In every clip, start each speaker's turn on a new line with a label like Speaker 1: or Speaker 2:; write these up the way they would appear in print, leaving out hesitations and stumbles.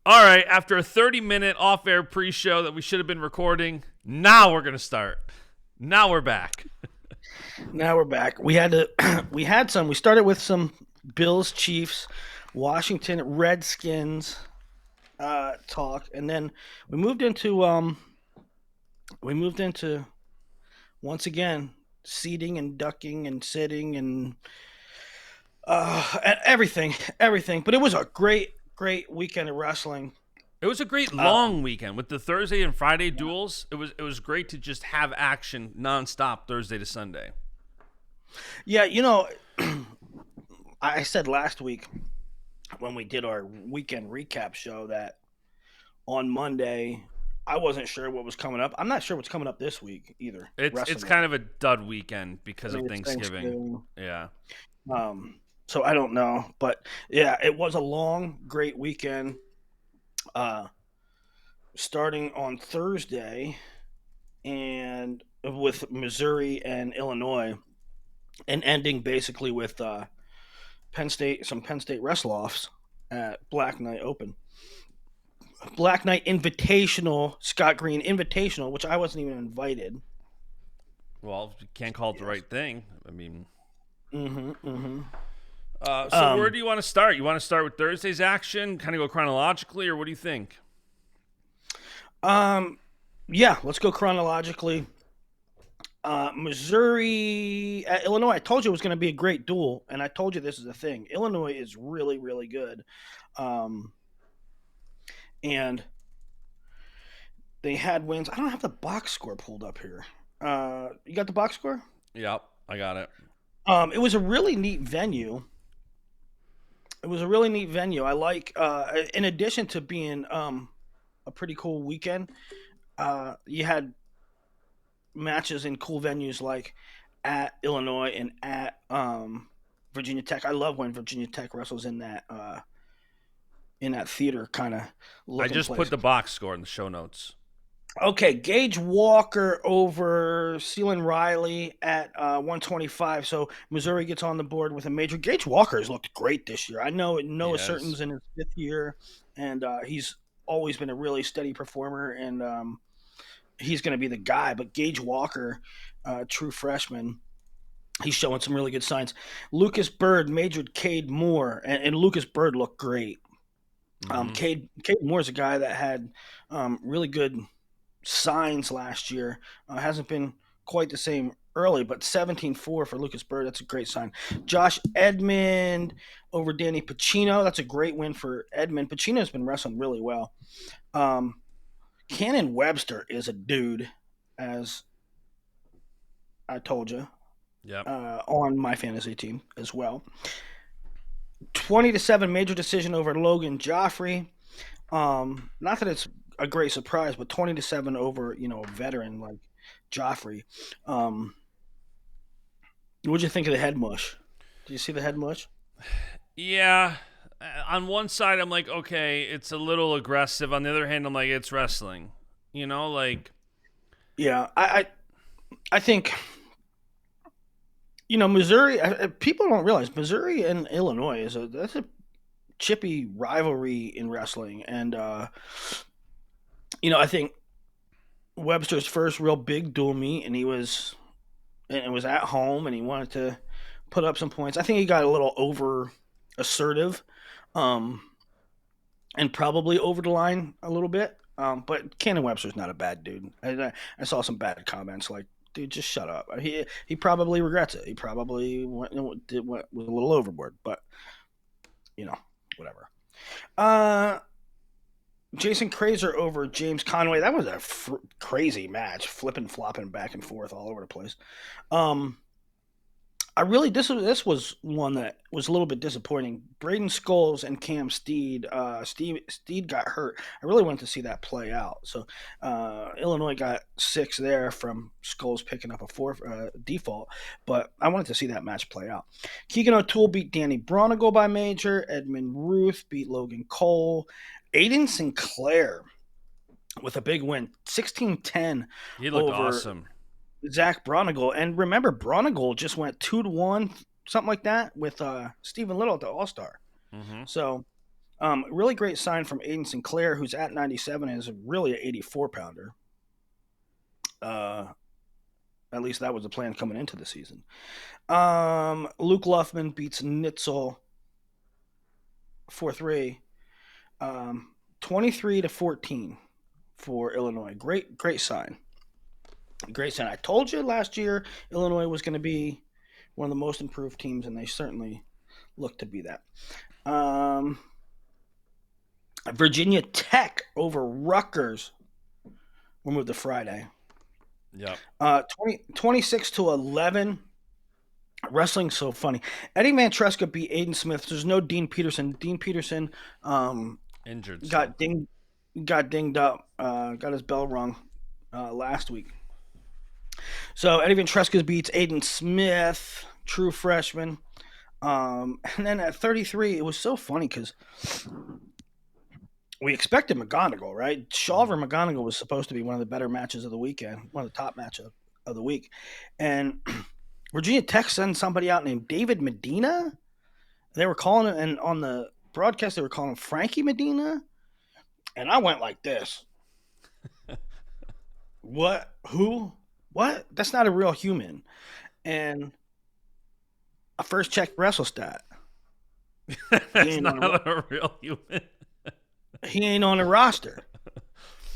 Speaker 1: All right, after a 30-minute off-air pre-show that we should have been recording, now we're going to start. Now we're back.
Speaker 2: Now we're back. We started with some Bills, Chiefs, Washington Redskins talk, and then we moved into once again seating and ducking and sitting and everything. But it was a great weekend of wrestling.
Speaker 1: It was a great
Speaker 2: Uh,
Speaker 1: long weekend with the Thursday and Friday duels. It was great to just have action nonstop Thursday to Sunday.
Speaker 2: yeah, I said last week when we did our weekend recap show that on Monday, I wasn't sure what was coming up. I'm not sure what's coming up this week either.
Speaker 1: It's
Speaker 2: Wrestling
Speaker 1: kind
Speaker 2: wise,
Speaker 1: of a dud weekend
Speaker 2: I
Speaker 1: because of
Speaker 2: mean, it's
Speaker 1: Thanksgiving.
Speaker 2: Thanksgiving,
Speaker 1: Yeah.
Speaker 2: so I don't know, but yeah, it was a long, great weekend. Uh, Starting on Thursday and with Missouri and Illinois, and ending basically with Penn State Wrestle-offs at Black Knight Open. Black Knight Invitational, Scott Green Invitational, which I wasn't even invited.
Speaker 1: Well, you can't call it the
Speaker 2: Yes.
Speaker 1: right thing. I mean,
Speaker 2: Mm-hmm. Mm-hmm.
Speaker 1: so where do you want to start? You want to start with Thursday's action, kind of go chronologically, or what do you think?
Speaker 2: Um, yeah, let's go chronologically. Missouri at Illinois. I told you it was going to be a great duel, and I told you this is the thing. Illinois is really, really good, um, and they had wins. I don't have the box score pulled up here. You got the box score?
Speaker 1: Yep, I got it.
Speaker 2: It was a really neat venue. It was a really neat venue. I like, in addition to being a pretty cool weekend, you had matches in cool venues like at Illinois and at Virginia Tech. I love when Virginia Tech wrestles in that theater kind of
Speaker 1: I
Speaker 2: looking
Speaker 1: just
Speaker 2: place.
Speaker 1: put the box score in the show notes.
Speaker 2: Okay, Gage Walker over Sealan Riley at 125. So Missouri gets on the board with a major. Gage Walker has looked great this year. I know Noah
Speaker 1: Yes.
Speaker 2: Certain's in his fifth year, and he's always been a really steady performer, and he's going to be the guy. But Gage Walker, true freshman, he's showing some really good signs. Lucas Bird majored Cade Moore, and Lucas Bird looked great.
Speaker 1: Mm-hmm.
Speaker 2: Cade Moore is a guy that had really good signs last year. Hasn't been quite the same early, but 17-4 for Lucas Bird. That's a great sign. Josh Edmond over Danny Pacino. That's a great win for Edmond. Pacino's been wrestling really well. Um, Cannon Webster is a dude, as I told you,
Speaker 1: Yep.
Speaker 2: on my fantasy team as well. 20-7 major decision over Logan Joffrey. Not that it's a great surprise, but 20-7 over a veteran like Joffrey. Um, what'd you think of the head mush? Did you see the head mush?
Speaker 1: Yeah. On one side, I'm like, okay, it's a little aggressive. On the other hand, I'm like, it's wrestling. Like,
Speaker 2: Yeah, I think Missouri. People don't realize Missouri and Illinois that's a chippy rivalry in wrestling, and I think Webster's first real big dual meet, and it was at home, and he wanted to put up some points. I think he got a little over assertive, um, and probably over the line a little bit. But Cannon Webster's not a bad dude. I saw some bad comments like, "Dude, just shut up." He probably regrets it. He probably went was a little overboard, but you know, whatever. Uh, Jason Krazer over James Conway. That was a crazy match, flipping, flopping back and forth all over the place. Um, I really this was one that was a little bit disappointing. Braden Scholes and Cam Steed. Steed got hurt. I really wanted to see that play out. So Illinois got 6 there from Scholes picking up a 4 default, but I wanted to see that match play out. Keegan O'Toole beat Danny Bronigal by major. Edmund Ruth beat Logan Cole. Aiden Sinclair with a big win, 16-10
Speaker 1: he looked
Speaker 2: over
Speaker 1: awesome.
Speaker 2: Zach Bronigal. And remember, Bronigal just went 2-1, something like that, with Stephen Little at the All Star.
Speaker 1: Mm-hmm.
Speaker 2: So Really great sign from Aiden Sinclair, who's at 97 and is really an 84 pounder. At least that was the plan coming into the season. Luke Luffman beats Nitzel 4-3. 23-14 for Illinois. Great sign. Great sign. I told you last year Illinois was going to be one of the most improved teams, and they certainly look to be that. Virginia Tech over Rutgers. We'll move to Friday.
Speaker 1: Yep.
Speaker 2: 26-11. Wrestling's so funny. Eddie Mantreska beat Aiden Smith. There's no Dean Peterson. Dean Peterson
Speaker 1: Injured.
Speaker 2: got dinged up. Got his bell rung last week. So Eddie Ventresca beats Aiden Smith, true freshman. And then at 33, it was so funny because we expected McGonigal, right? Shawver McGonigal was supposed to be one of the better matches of the weekend, one of the top matches of the week. And Virginia Tech sent somebody out named David Medina. They were calling him, and on the broadcast, they were calling him Frankie Medina. And I went like this. What? Who? What? That's not a real human. And I first checked WrestleStat.
Speaker 1: That's not a real human.
Speaker 2: He ain't on the roster.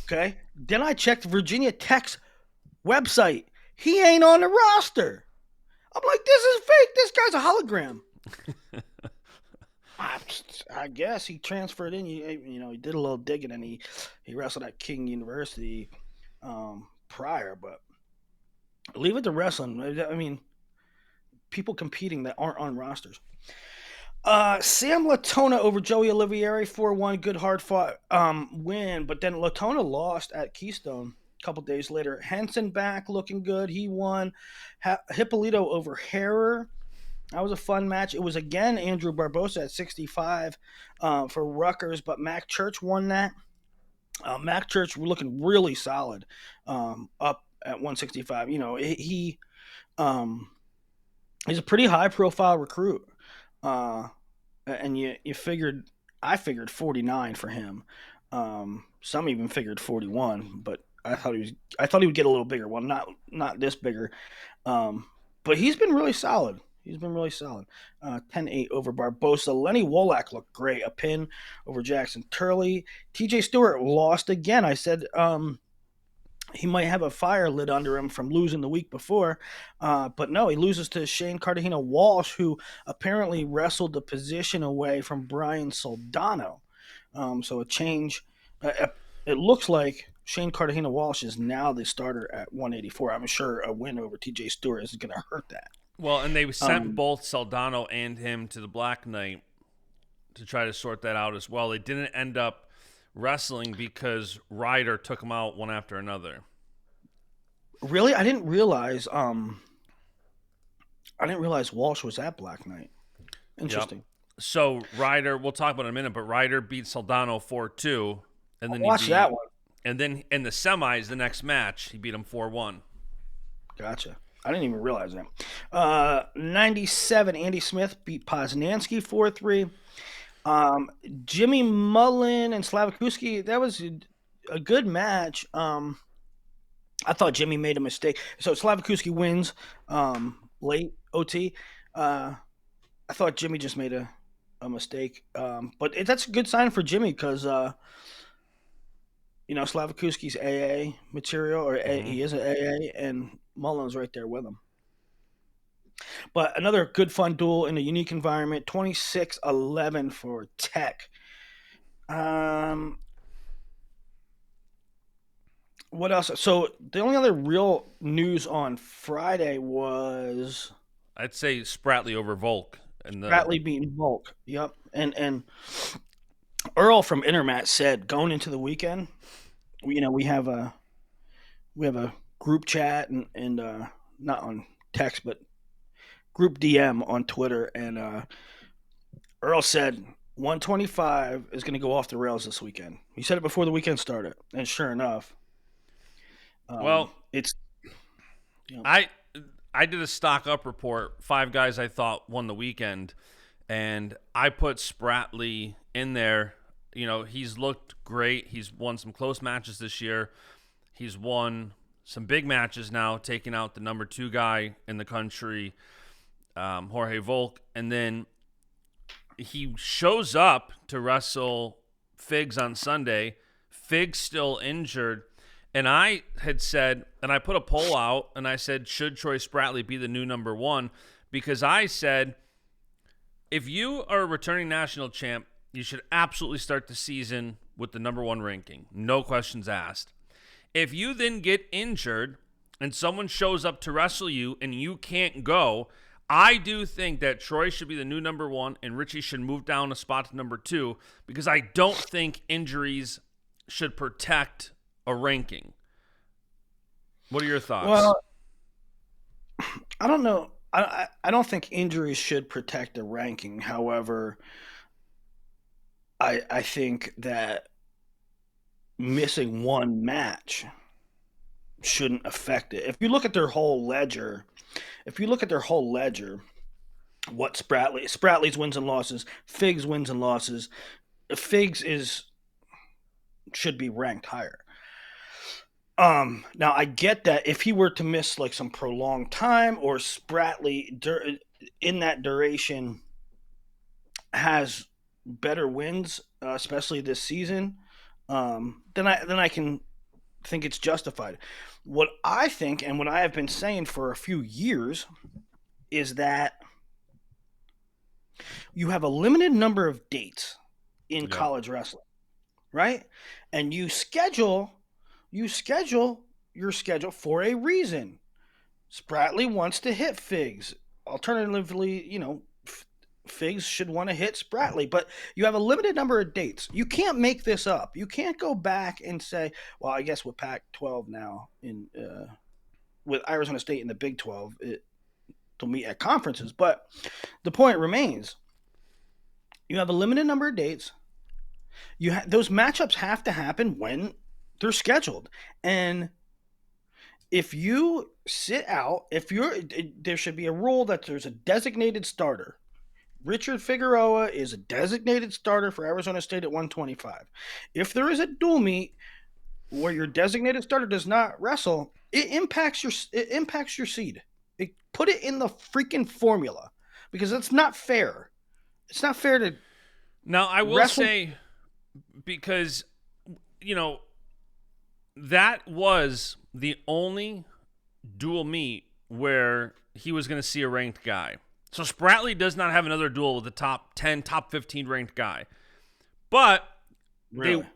Speaker 2: Okay. Then I checked Virginia Tech's website. He ain't on the roster. I'm like, this is fake. This guy's a hologram. I guess he transferred in. You know, he did a little digging, and he wrestled at King University prior. But leave it to wrestling. I mean, people competing that aren't on rosters. Sam Latona over Joey Olivieri 4-1. Good hard fought win, but then Latona lost at Keystone a couple days later. Henson back looking good. He won. Hippolito over Harrer. That was a fun match. It was again Andrew Barbosa at 65 for Rutgers, but Mac Church won that. Mac Church looking really solid up at 165. You know, he's a pretty high profile recruit. And I figured 49 for him. Some even figured 41, but I thought he would get a little bigger. Well, not this bigger. But he's been really solid. 10-8 over Barbosa. Lenny Wolak looked great. A pin over Jackson Turley. TJ Stewart lost again. I said he might have a fire lit under him from losing the week before. But no, he loses to Shane Cartagena Walsh, who apparently wrestled the position away from Brian Soldano. So a change. It looks like Shane Cartagena Walsh is now the starter at 184. I'm sure a win over TJ Stewart isn't going to hurt that.
Speaker 1: Well, and they sent both Soldano and him to the Black Knight to try to sort that out as well. They didn't end up wrestling because Ryder took them out one after another.
Speaker 2: Really? I didn't realize Walsh was at Black Knight. Interesting.
Speaker 1: Yep. So Ryder, we'll talk about it in a minute, but Ryder beat Soldano 4-2, and then
Speaker 2: watch that one.
Speaker 1: And then in the semis, the next match, he beat him 4-1.
Speaker 2: Gotcha. I didn't even realize that. 97, Andy Smith beat Poznansky 4-3. Jimmy Mullen and Slavakuski, that was a good match. I thought Jimmy made a mistake. So Slavakuski wins late OT. I thought Jimmy just made a mistake. But that's a good sign for Jimmy because, Slavakuski's AA material, or he is an AA, and Mullen's right there with him. But another good fun duel in a unique environment, 26-11 for Tech. What else? So the only other real news on Friday was,
Speaker 1: I'd say Spratley over Volk.
Speaker 2: Spratley beating Volk. Yep. And Earl from Intermat said going into the weekend, we have a group chat and not on text, but group DM on Twitter, and Earl said 125 is going to go off the rails this weekend. He said it before the weekend started, and sure enough, it's.
Speaker 1: I did a stock up report. 5 guys I thought won the weekend, and I put Spratley in there. You know, he's looked great. He's won some close matches this year. He's won some big matches now, taking out the number 2 guy in the country, Jorge Volk. And then he shows up to wrestle Figs on Sunday. Figs still injured. And I had said, and I put a poll out, and I said, should Troy Spratley be the new number 1? Because I said, if you are a returning national champ, you should absolutely start the season with the number 1 ranking. No questions asked. If you then get injured and someone shows up to wrestle you and you can't go, I do think that Troy should be the new number 1 and Richie should move down a spot to number 2, because I don't think injuries should protect a ranking. What are your thoughts?
Speaker 2: Well, I don't know. I don't think injuries should protect a ranking. However, I think that missing one match shouldn't affect it. If you look at their whole ledger, what Spratley's wins and losses, Figs wins and losses, Figs should be ranked higher. Now I get that if he were to miss like some prolonged time, or Spratley in that duration has better wins, especially this season, then I can think it's justified. What I think, and what I have been saying for a few years, is that you have a limited number of dates in college wrestling, right? And you schedule your schedule for a reason. Spratley wants to hit Figs. Alternatively, Figs should want to hit Spratley, but you have a limited number of dates. You can't make this up. You can't go back and say, well, I guess with Pac-12 now, with Arizona State in the Big 12, they'll meet at conferences. But the point remains, you have a limited number of dates. Those matchups have to happen when they're scheduled. And if you sit out, there should be a rule that there's a designated starter. Richard Figueroa is a designated starter for Arizona State at 125. If there is a dual meet where your designated starter does not wrestle, it impacts your seed. Put it in the freaking formula, because it's not fair. It's not fair to.
Speaker 1: Now I will say, because that was the only dual meet where he was going to see a ranked guy. So Spratley does not have another duel with a top 10, top 15 ranked guy. But
Speaker 2: really?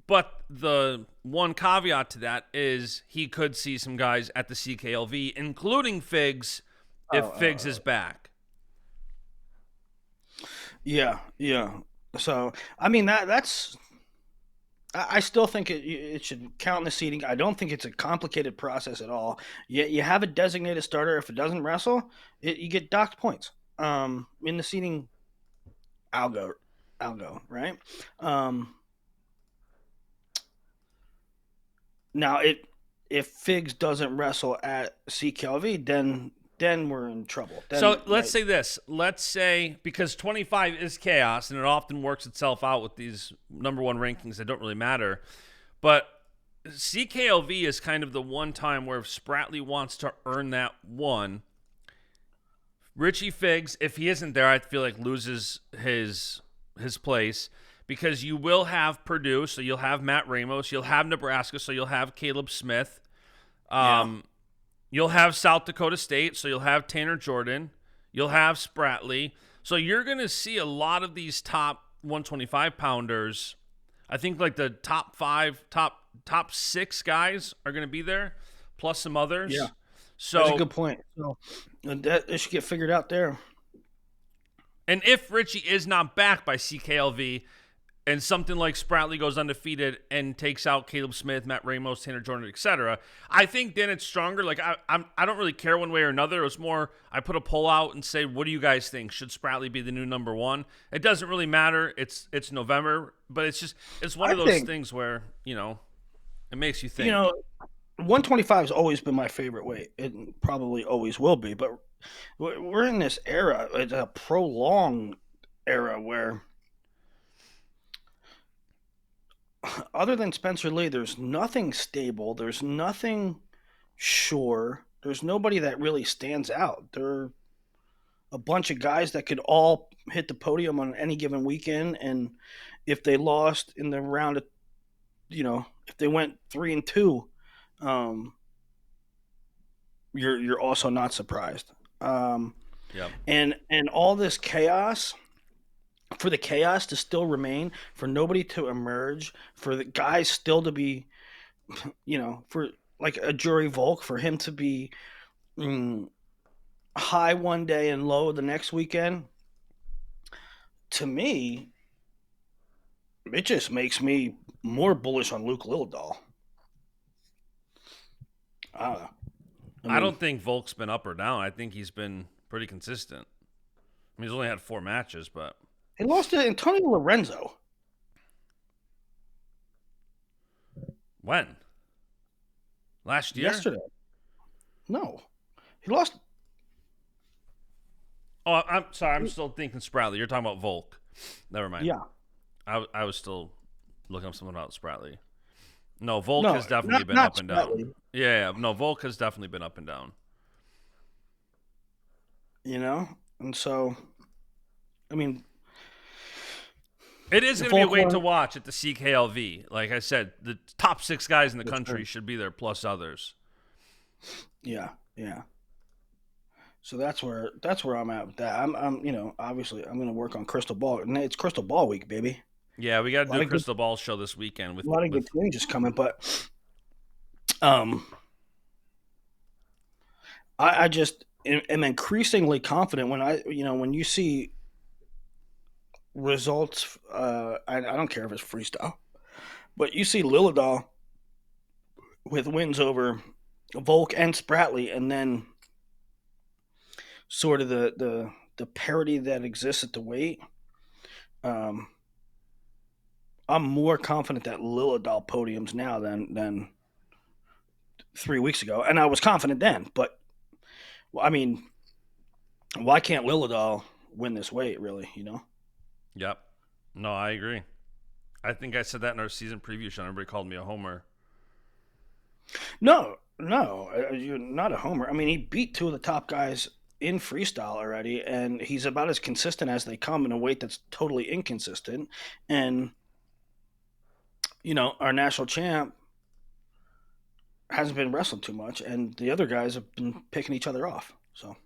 Speaker 1: But the one caveat to that is he could see some guys at the CKLV, including Figs, if Figs is back.
Speaker 2: Yeah. So, I mean, that's... I still think it should count in the seeding. I don't think it's a complicated process at all. You have a designated starter. If it doesn't wrestle, you get docked points. In the seeding, I'll go, right? Now, if Figs doesn't wrestle at CKLV, then we're in trouble.
Speaker 1: Let's say this. Let's say, because 25 is chaos, and it often works itself out with these number 1 rankings that don't really matter. But CKLV is kind of the one time where if Spratley wants to earn that 1, Richie Figs, if he isn't there, I feel like loses his place, because you will have Purdue, so you'll have Matt Ramos. You'll have Nebraska, so you'll have Caleb Smith. You'll have South Dakota State, so you'll have Tanner Jordan. You'll have Spratley. So you're going to see a lot of these top 125-pounders. I think like the top 6 guys are going to be there, plus some others.
Speaker 2: Yeah,
Speaker 1: so
Speaker 2: that's a good point. So that should get figured out there.
Speaker 1: And if Richie is not back by CKLV, and something like Spratley goes undefeated and takes out Caleb Smith, Matt Ramos, Tanner Jordan, etc., I think then it's stronger. Like I don't really care one way or another. It was more, I put a poll out and say, what do you guys think? Should Spratley be the new number 1? It doesn't really matter. It's November, but it's one of those things where it makes you think.
Speaker 2: 125 has always been my favorite weight. It probably always will be. But we're in this era. It's a prolonged era where, other than Spencer Lee, there's nothing stable. There's nothing sure. There's nobody that really stands out. There are a bunch of guys that could all hit the podium on any given weekend, and if they lost in the round of, if they went 3-2, um, you're also not surprised. Um,
Speaker 1: Yep.
Speaker 2: and all this chaos, for the chaos to still remain, for nobody to emerge, for the guys still to be, for like a Jury Volk, for him to be, mm, high one day and low the next weekend, to me, it just makes me more bullish on Luke Lillidahl. Uh, I
Speaker 1: I
Speaker 2: mean,
Speaker 1: don't think Volk's been up or down. I think he's been pretty consistent. I mean, he's only had 4 matches, but
Speaker 2: he lost to Antonio Lorenzo
Speaker 1: when? Last year?
Speaker 2: yesterday. No, he lost.
Speaker 1: Oh, I'm sorry. I'm still thinking Spratly. You're talking about Volk. Never mind.
Speaker 2: Yeah,
Speaker 1: I was still looking up something about Spratly. No, Volk
Speaker 2: no,
Speaker 1: has definitely
Speaker 2: not
Speaker 1: been
Speaker 2: not
Speaker 1: up and down.
Speaker 2: Spratley.
Speaker 1: Yeah. No, Volk has definitely been up and down.
Speaker 2: And so, I mean,
Speaker 1: It is going to be a
Speaker 2: Volk
Speaker 1: wait to
Speaker 2: won.
Speaker 1: watch at the CKLV. Like I said, the top 6 guys in the
Speaker 2: That's
Speaker 1: country
Speaker 2: true.
Speaker 1: should be there, plus others.
Speaker 2: Yeah, yeah. So that's where I'm at with that. Obviously I'm gonna work on crystal ball. And it's crystal ball week, baby.
Speaker 1: Yeah, we got to
Speaker 2: A
Speaker 1: do
Speaker 2: lot
Speaker 1: a
Speaker 2: of good,
Speaker 1: crystal ball show this weekend
Speaker 2: a lot of good changes coming, but um, I just am increasingly confident when when you see results. I don't care if it's freestyle, but you see Lillidahl with wins over Volk and Spratley, and then sort of the parity that exists at the weight. Um, I'm more confident that Lillidahl podiums now than 3 weeks ago, and I was confident then. But well, I mean, why can't Lillidahl win this weight? Really,
Speaker 1: Yep. No, I agree. I think I said that in our season preview show. Everybody called me a homer.
Speaker 2: No, no, you're not a homer. I mean, he beat two of the top guys in freestyle already, and he's about as consistent as they come in a weight that's totally inconsistent. And our national champ hasn't been wrestling too much, and the other guys have been picking each other off. So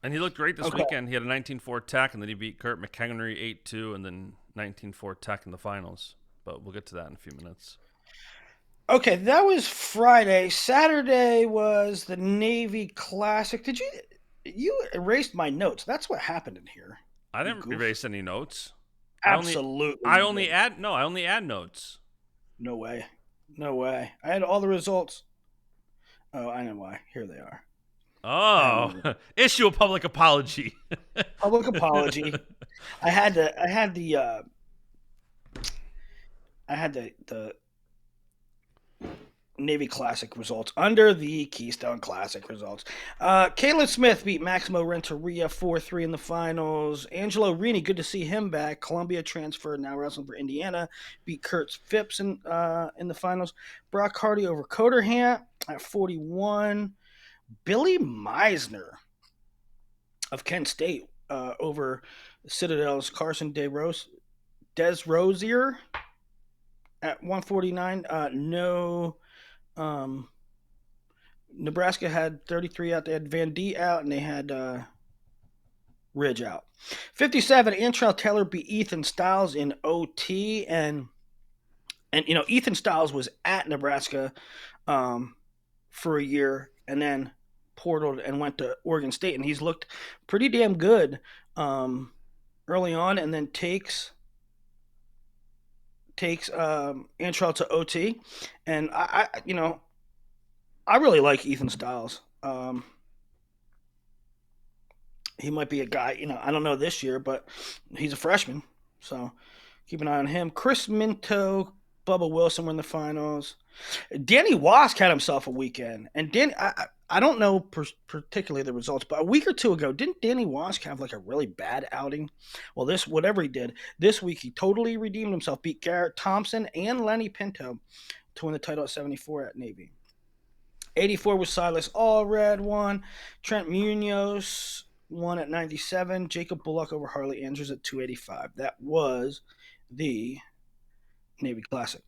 Speaker 1: And he looked great this
Speaker 2: okay,
Speaker 1: weekend. He had a 19-4 tech, and then he beat Kurt McHenry 8-2, and then 19-4 tech in the finals. But we'll get to that in a few minutes.
Speaker 2: okay, that was Friday. Saturday was the Navy Classic. Did you erased my notes? That's what happened in here.
Speaker 1: I
Speaker 2: You
Speaker 1: didn't
Speaker 2: goof.
Speaker 1: erase any notes. I only
Speaker 2: Absolutely,
Speaker 1: I
Speaker 2: you
Speaker 1: only
Speaker 2: did.
Speaker 1: add no, I only add notes.
Speaker 2: No way. No way. I had all the results. Oh, I know why. Here they are. I had
Speaker 1: Oh,
Speaker 2: them.
Speaker 1: issue a public apology.
Speaker 2: Public apology. I had the. I had the Navy Classic results under the Keystone Classic results. Caleb Smith beat Maximo Renteria 4-3 in the finals. Angelo Rini, good to see him back. Columbia transfer, now wrestling for Indiana, beat Kurt Phipps in the finals. Brock Hardy over Coderhant at 41. Billy Meisner of Kent State over Citadel's Carson Desrosier at 149. No. Um, Nebraska had 33 out. They had Van D out, and they had Ridge out. 57. Antrell Taylor beat Ethan Styles in OT, and Ethan Styles was at Nebraska for a year, and then portaled and went to Oregon State, and he's looked pretty damn good early on, and then takes Antrell to OT, and I really like Ethan Styles. He might be a guy, I don't know this year, but he's a freshman, so keep an eye on him. Chris Minto Bubba Wilson were in the finals. Danny Wask had himself a weekend, and I don't know particularly the results, but a week or two ago, didn't Danny Wask have like a really bad outing? Well, whatever he did this week, he totally redeemed himself. Beat Garrett Thompson and Lenny Pinto to win the title at 74 at Navy. 84 was Silas Allred won. Trent Munoz won at 97. Jacob Bullock over Harley Andrews at 285. That was the Navy Classic.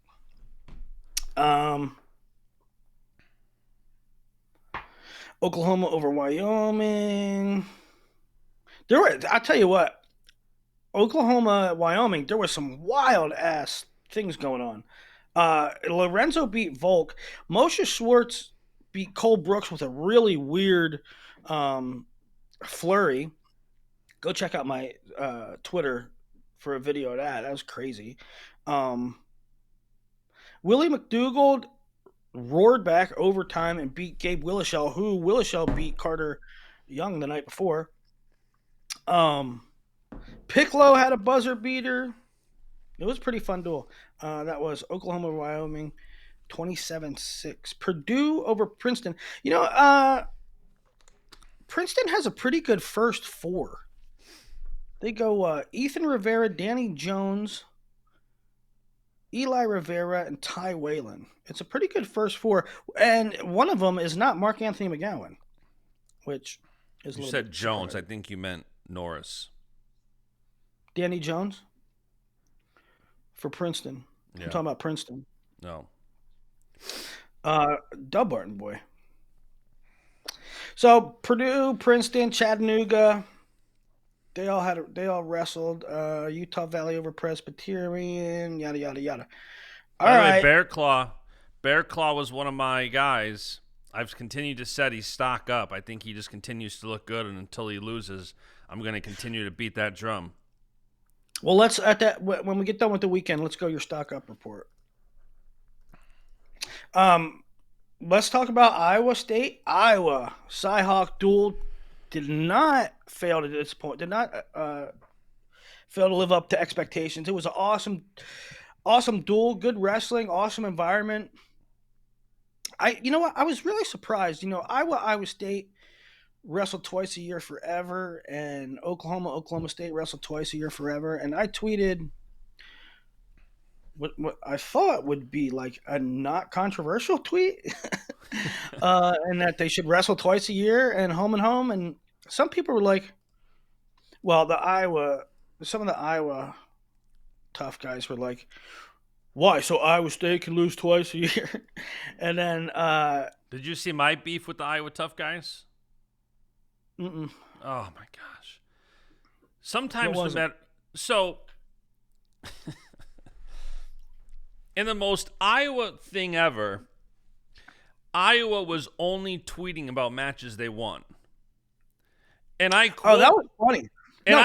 Speaker 2: Oklahoma over Wyoming. I tell you what, Oklahoma, Wyoming, there was some wild ass things going on. Lorenzo beat Volk. Moshe Schwartz beat Cole Brooks with a really weird flurry. Go check out my Twitter for a video of that. That was crazy. Willie McDougald roared back overtime and beat Gabe Willishell, who Willishell beat Carter Young the night before. Piccolo had a buzzer beater. It was a pretty fun duel. That was Oklahoma, Wyoming, 27-6. Purdue over Princeton. Princeton has a pretty good first four. They go Ethan Rivera, Danny Jones, Eli Rivera, and Ty Whalen. It's a pretty good first four. And one of them is not Mark Anthony McGowan, which is
Speaker 1: You said Jones. I think you meant Norris.
Speaker 2: Danny Jones? For Princeton.
Speaker 1: Yeah.
Speaker 2: I'm talking about Princeton.
Speaker 1: No.
Speaker 2: Dub Barton boy. So Purdue, Princeton, Chattanooga, they all wrestled. Utah Valley over Presbyterian, yada yada yada. All right.
Speaker 1: Bear Claw was one of my guys. I've continued to set his stock up. I think he just continues to look good, and until he loses, I'm going to continue to beat that drum.
Speaker 2: Well, when we get done with the weekend, let's go your stock up report. Let's talk about Iowa State. Iowa CyHawk Dual did not fail to disappoint. Did not fail to live up to expectations. It was an awesome duel, good wrestling, awesome environment. You know what? I was really surprised. Iowa State wrestled twice a year forever, and Oklahoma State wrestled twice a year forever. And I tweeted what I thought would be like a not controversial tweet, and that they should wrestle twice a year and home. And some people were like, well, some of the Iowa tough guys were like, why? So Iowa State can lose twice a year? And then
Speaker 1: did you see my beef with the Iowa tough guys?
Speaker 2: Mm-mm.
Speaker 1: Oh my gosh! Sometimes no matter so. In the most Iowa thing ever, Iowa was only tweeting about matches they won. And I quote,
Speaker 2: that was funny.
Speaker 1: And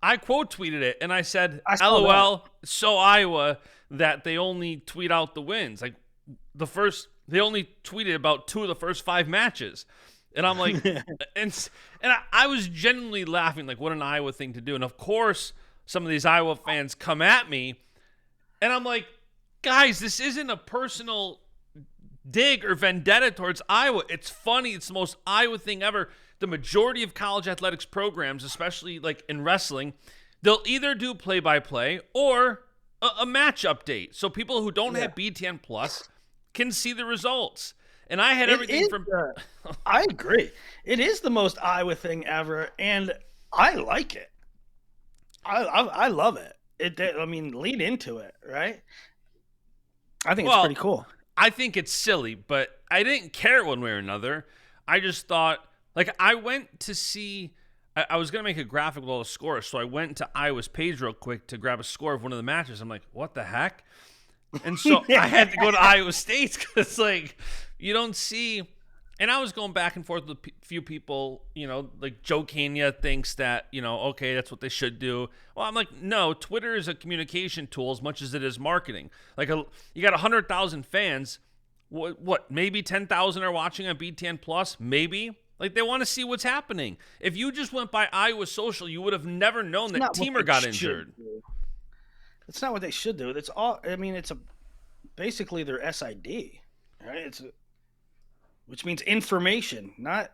Speaker 1: I quote tweeted it, and I said, "LOL, so Iowa that they only tweet out the wins. Like they only tweeted about 2 of the first 5 matches." And I'm like, and I was genuinely laughing, like, what an Iowa thing to do. And of course, some of these Iowa fans come at me. And I'm like, guys, this isn't a personal dig or vendetta towards Iowa. It's funny. It's the most Iowa thing ever. The majority of college athletics programs, especially like in wrestling, they'll either do play-by-play or a match update. So people who don't have BTN Plus can see the results. And I had everything from...
Speaker 2: I agree. It is the most Iowa thing ever, and I like it. I love it. Lead into it, right? I think it's pretty cool.
Speaker 1: I think it's silly, but I didn't care one way or another. I just thought, like, I went to see, I was going to make a graphic with all the scores, so I went to Iowa's page real quick to grab a score of one of the matches. I'm like, what the heck? And so I had to go to Iowa State because, like, you don't see, and I was going back and forth with a few people, like Joe Kania thinks that, okay, that's what they should do. Well, I'm like, no, Twitter is a communication tool as much as it is marketing. Like, you got 100,000 fans. What, maybe 10,000 are watching on BTN Plus? Maybe. Like, they want to see what's happening. If you just went by Iowa Social, you would have never known that Teamer got injured.
Speaker 2: That's not what they should do. That's all. I mean, it's a basically their SID, right? Which means information, not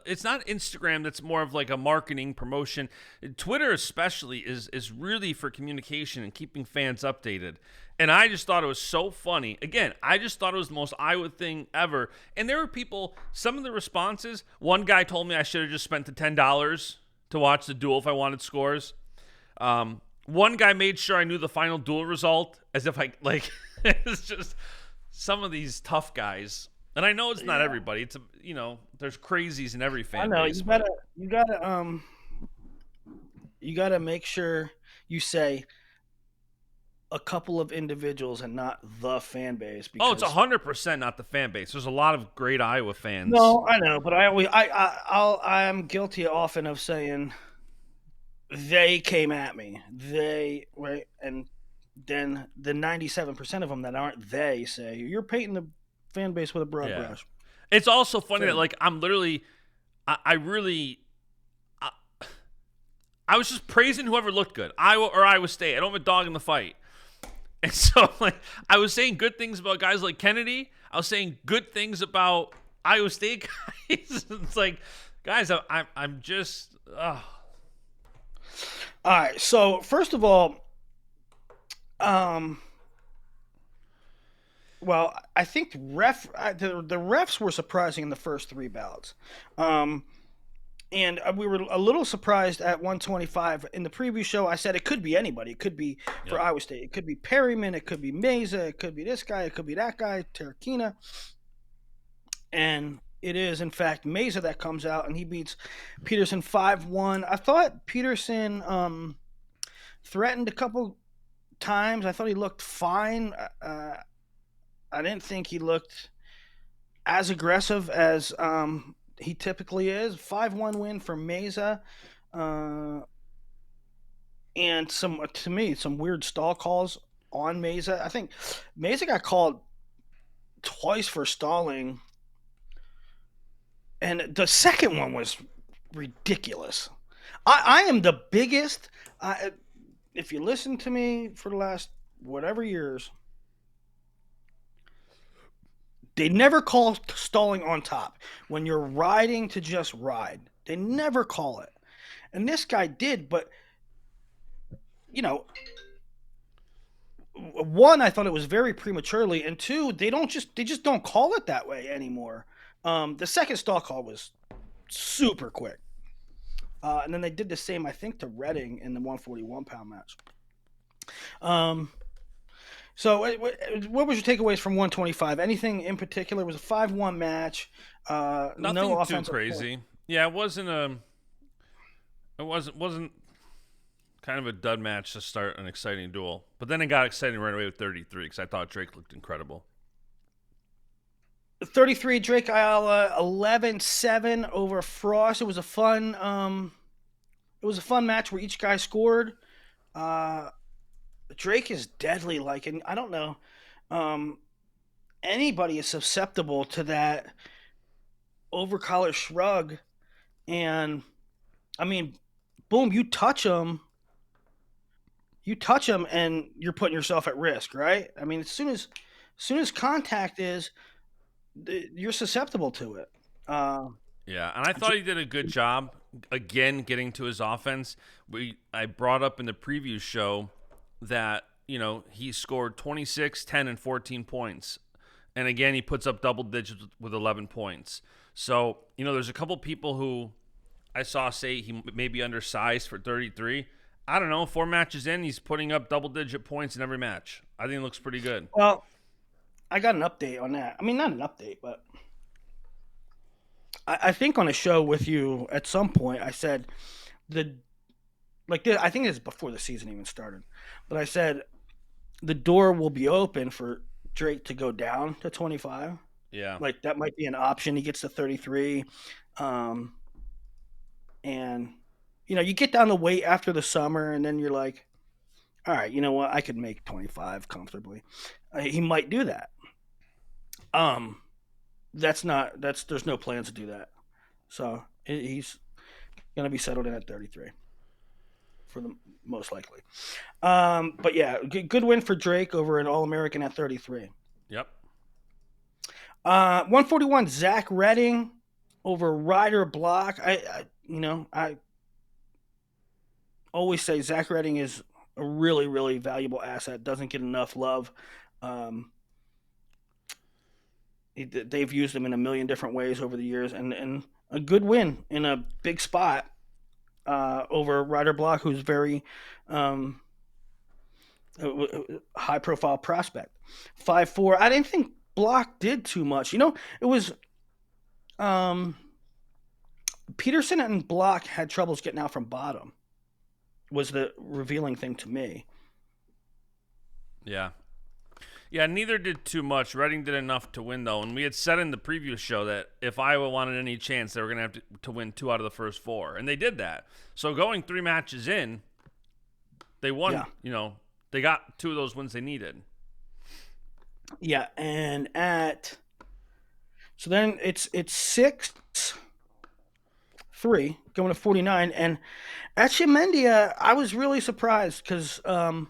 Speaker 1: It's not Instagram that's more of like a marketing promotion. Twitter especially is really for communication and keeping fans updated. And I just thought it was so funny. Again, I just thought it was the most Iowa thing ever. And there were people, some of the responses, one guy told me I should have just spent the $10 to watch the duel if I wanted scores. One guy made sure I knew the final duel result as if I like it's just some of these tough guys. And I know it's not
Speaker 2: yeah.
Speaker 1: everybody. It's there's crazies in every
Speaker 2: I
Speaker 1: fan
Speaker 2: know
Speaker 1: base, but
Speaker 2: you gotta make sure you say a couple of individuals and not the fan base
Speaker 1: oh, it's
Speaker 2: because
Speaker 1: 100% not the fan base. There's a lot of great Iowa fans.
Speaker 2: no, I know, but I'm guilty often of saying they came at me. They right, and then the 97% of them that aren't they say you're painting the fan base with a broad
Speaker 1: Yeah.
Speaker 2: brush.
Speaker 1: It's also funny
Speaker 2: Fair
Speaker 1: that
Speaker 2: enough.
Speaker 1: like I'm literally I really I, I was just praising whoever looked good. Iowa or Iowa State. I don't have a dog in the fight. And so, like, I was saying good things about guys like Kennedy. I was saying good things about Iowa State guys. It's like, guys, I'm just.
Speaker 2: All right. So first of all, um, well, I think the refs were surprising in the first three bouts. Um, and we were a little surprised at 125 in the preview show. I said it could be anybody. It could be for
Speaker 1: Yep.
Speaker 2: Iowa State. It could be Perryman. It could be Mesa. It could be this guy. It could be that guy, Tarakina. And it is, in fact, Mesa that comes out and he beats Peterson 5-1. I thought Peterson threatened a couple times. I thought he looked fine. I didn't think he looked as aggressive as he typically is. 5-1 win for Mesa. Uh, and to me, some weird stall calls on Mesa. I think Mesa got called twice for stalling. And the second one was ridiculous. I am the biggest. If you listen to me for the last whatever years, they never call stalling on top when you're riding to just ride. They never call it, and this guy did. But you know, one, I thought it was very prematurely, and two, they just don't call it that way anymore. The second stall call was super quick. And then they did the same, I think, to Redding in the 141-pound match. Um, so, what was your takeaways from 125? Anything in particular? It was a 5-1 match. No
Speaker 1: Nothing too
Speaker 2: offensive point.
Speaker 1: crazy. Yeah, it wasn't kind of a dud match to start an exciting duel. But then it got exciting right away with 33 because I thought Drake looked incredible.
Speaker 2: 33 Drake Ayala, 11-7 over Frost. It was a fun match where each guy scored. Uh, Drake is deadly. Like, and I don't know, um, anybody is susceptible to that over collar shrug. And I mean, boom, you touch him, and you're putting yourself at risk, right? I mean, as soon as contact is, you're susceptible to it. Uh,
Speaker 1: Yeah, and I thought he did a good job again getting to his offense. I brought up in the preview show that, he scored 26, 10 and 14 points. And again, he puts up double digits with 11 points. So, there's a couple people who I saw say he may be undersized for 33. I don't know, 4 matches in, he's putting up double digit points in every match. I think it looks pretty good.
Speaker 2: well, I got an update on that. I mean, not an update, but I think on a show with you at some point, I said the I think it's before the season even started, but I said the door will be open for Drake to go down to 25.
Speaker 1: Yeah.
Speaker 2: Like that might be an option. He gets to 33, um, and you get down the weight after the summer, and then you're like, all right, you know what? I could make 25 comfortably. He might do that. Um, there's no plans to do that. So he's gonna be settled in at 33. for the most likely. But yeah, good win for Drake over an All American at 33.
Speaker 1: Yep.
Speaker 2: 141 Zach Redding over Ryder Block. I always say Zach Redding is a really, really valuable asset. Doesn't get enough love. Um, they've used him in a million different ways over the years, and a good win in a big spot over Ryder Block, who's very high profile prospect. 5-4. I didn't think Block did too much. It was Peterson and Block had troubles getting out from bottom. Was the revealing thing to me.
Speaker 1: Yeah. Yeah, neither did too much. Reading did enough to win, though. And we had said in the previous show that if Iowa wanted any chance, they were going to have to win 2 out of the first 4. And they did that. So going 3 matches in, they won.
Speaker 2: Yeah.
Speaker 1: They got 2 of those wins they needed.
Speaker 2: Yeah, and so then it's 6-3 going to 49. And at Shemendia, I was really surprised because I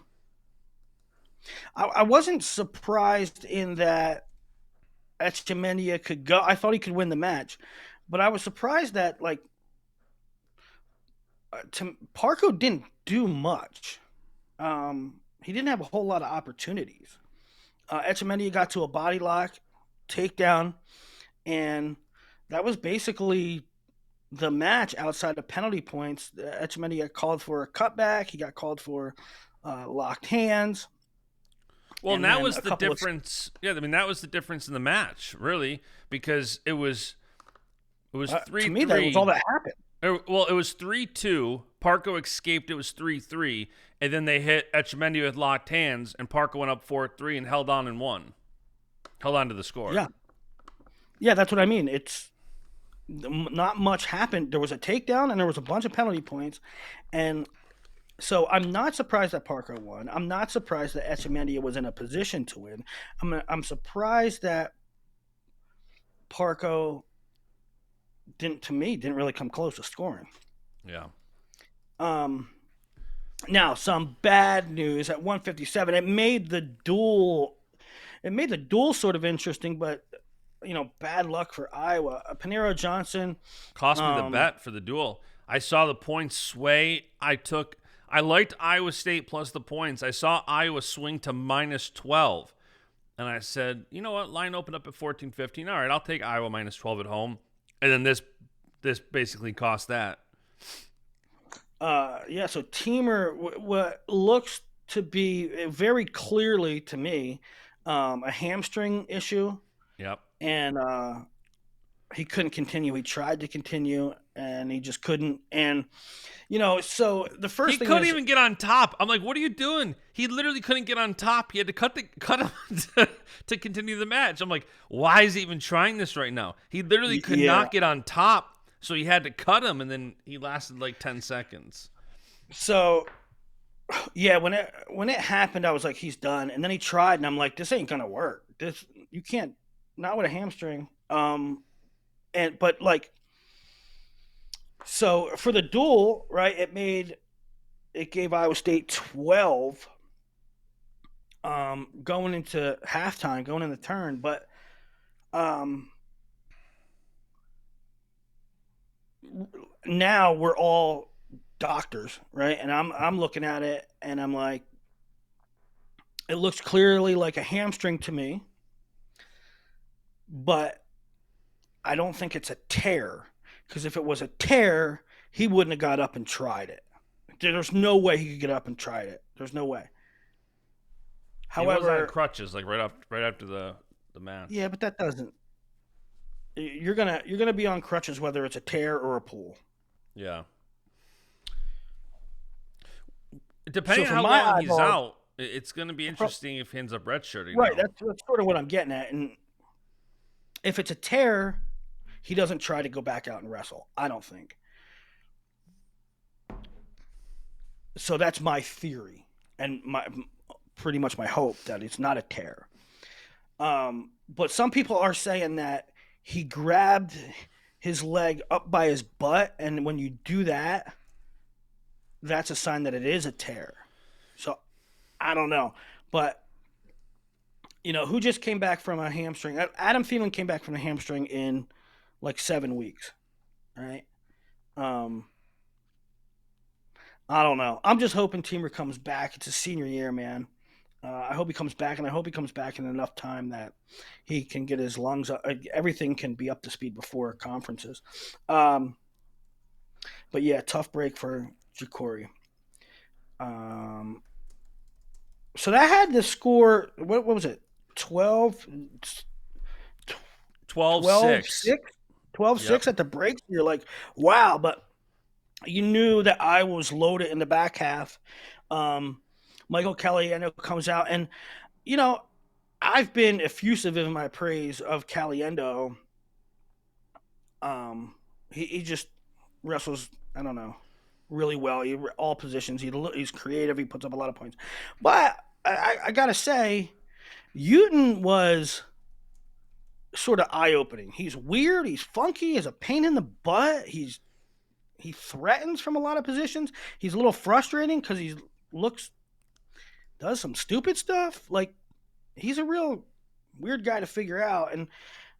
Speaker 2: wasn't surprised in that Etchemendia could go. I thought he could win the match, but I was surprised that Parko didn't do much. He didn't have a whole lot of opportunities. Etchemendia got to a body lock, takedown, and that was basically the match outside of penalty points. Etchemendia got called for a cutback. He got called for locked hands.
Speaker 1: Well, and that was the difference. Yeah, I mean that was the difference in the match, really, because it was 3-3.
Speaker 2: To me, that was all that happened.
Speaker 1: Well, it was 3-2. Parko escaped. It was 3-3, and then they hit Etchemendia with locked hands, and Parko went up 4-3 and held on and won. Held on to the score.
Speaker 2: Yeah, that's what I mean. It's not much happened. There was a takedown, and there was a bunch of penalty points, and so I'm not surprised that Parko won. I'm not surprised that Etchemendia was in a position to win. I'm surprised that Parko didn't really come close to scoring.
Speaker 1: Yeah.
Speaker 2: Now some bad news at 157. It made the duel sort of interesting, but bad luck for Iowa. Panero Johnson
Speaker 1: cost me the bet for the duel. I saw the points sway. I liked Iowa State plus the points. I saw Iowa swing to -12. And I said, you know what? Line opened up at 14-15. All right, I'll take Iowa -12 at home. And then this basically cost that.
Speaker 2: Yeah, so Teamer, what looks to be very clearly to me a hamstring issue.
Speaker 1: Yep.
Speaker 2: And he couldn't continue. He tried to continue, and he just couldn't. And so the first
Speaker 1: he
Speaker 2: thing
Speaker 1: couldn't even get on top. I'm like, what are you doing? He literally couldn't get on top. He had to cut him to continue the match. I'm like, why is he even trying this right now? He literally could not get on top, so he had to cut him, and then he lasted like 10 seconds.
Speaker 2: So, yeah, when it happened, I was like, he's done. And then he tried, and I'm like, this ain't gonna work. You can't, not with a hamstring. So for the duel, right, it gave Iowa State 12 going into halftime, going in the turn, but now we're all doctors, right? And I'm looking at it and I'm like, it looks clearly like a hamstring to me, but I don't think it's a tear. Because if it was a tear, he wouldn't have got up and tried it. There's no way he could get up and try it. There's no way. However,
Speaker 1: he was on crutches like right after the match.
Speaker 2: Yeah, but that doesn't. You're gonna be on crutches whether it's a tear or a pull.
Speaker 1: Yeah. Depending on how long he's out, it's going to be interesting if he ends up redshirting.
Speaker 2: Right, that's sort of what I'm getting at. And if it's a tear, he doesn't try to go back out and wrestle, I don't think. So that's my theory and pretty much my hope that it's not a tear. But some people are saying that he grabbed his leg up by his butt, and when you do that, that's a sign that it is a tear. So I don't know, but who just came back from a hamstring? Adam Thielen came back from a hamstring in like 7 weeks, right? Um, I don't know. I'm just hoping Teamer comes back. It's a senior year, man. I hope he comes back, and I hope he comes back in enough time that he can get his lungs up. Everything can be up to speed before conferences. Um, but yeah, tough break for Ja'Cory. Um, so that had the score. What was it? 12,
Speaker 1: 12
Speaker 2: 12
Speaker 1: 6.
Speaker 2: 6, 12
Speaker 1: Yep.
Speaker 2: 6 at the break. You're like, wow, but you knew that I was loaded in the back half. Um, Michael Caliendo comes out, and you know, I've been effusive in my praise of Caliendo. He just wrestles. I don't know, really well. All positions. He's creative. He puts up a lot of points. But I gotta say, Uten was sort of eye opening. He's weird. He's funky. He's a pain in the butt. He threatens from a lot of positions. He's a little frustrating because he looks does some stupid stuff. Like he's a real weird guy to figure out. And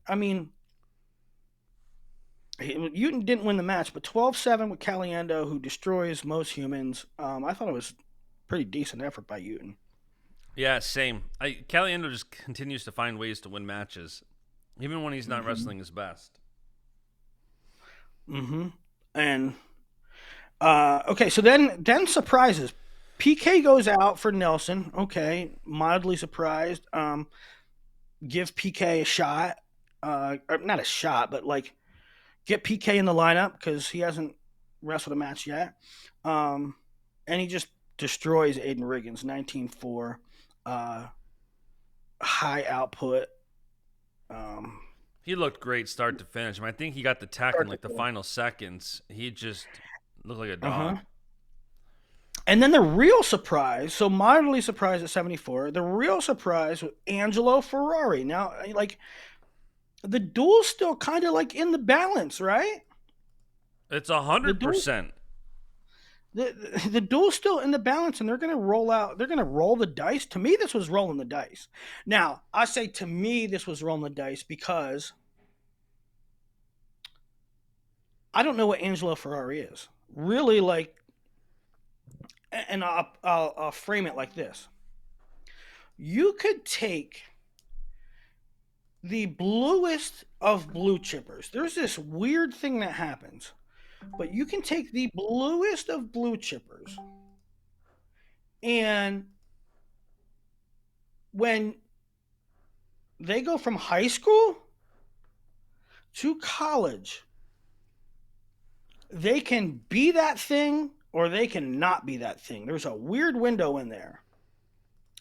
Speaker 2: I mean, Uten didn't win the match, but 12-7 with Caliendo, who destroys most humans. I thought it was pretty decent effort by Uten.
Speaker 1: Yeah, same. Caliendo just continues to find ways to win matches, even when he's not
Speaker 2: Mm-hmm.
Speaker 1: wrestling his best.
Speaker 2: Mm-hmm. And okay, so then surprises. PK goes out for Nelson. Okay, mildly surprised. Give PK a shot. Or not a shot, but like get PK in the lineup because he hasn't wrestled a match yet. Um, and he just destroys Aiden Riggins 19-4. High output. Um,
Speaker 1: He looked great start to finish. I think he got the tech in
Speaker 2: Start to
Speaker 1: like the
Speaker 2: finish.
Speaker 1: final seconds. He just looked like a
Speaker 2: Uh huh.
Speaker 1: dog.
Speaker 2: And then the real surprise, so mildly surprised at 74, the real surprise was Angelo Ferrari. Now, like, the duel's still kind of like in the balance, right?
Speaker 1: It's a
Speaker 2: The
Speaker 1: hundred
Speaker 2: duel,
Speaker 1: percent.
Speaker 2: the duel's still in the balance, and they're going to roll out. They're going to roll the dice. To me, this was rolling the dice. Now, I say to me, this was rolling the dice because I don't know what Angelo Ferrari is. Really, like, and I'll frame it like this: you could take the bluest of blue chippers. There's this weird thing that happens, but you can take the bluest of blue chippers, and when they go from high school to college, they can be that thing or they can not be that thing. There's a weird window in there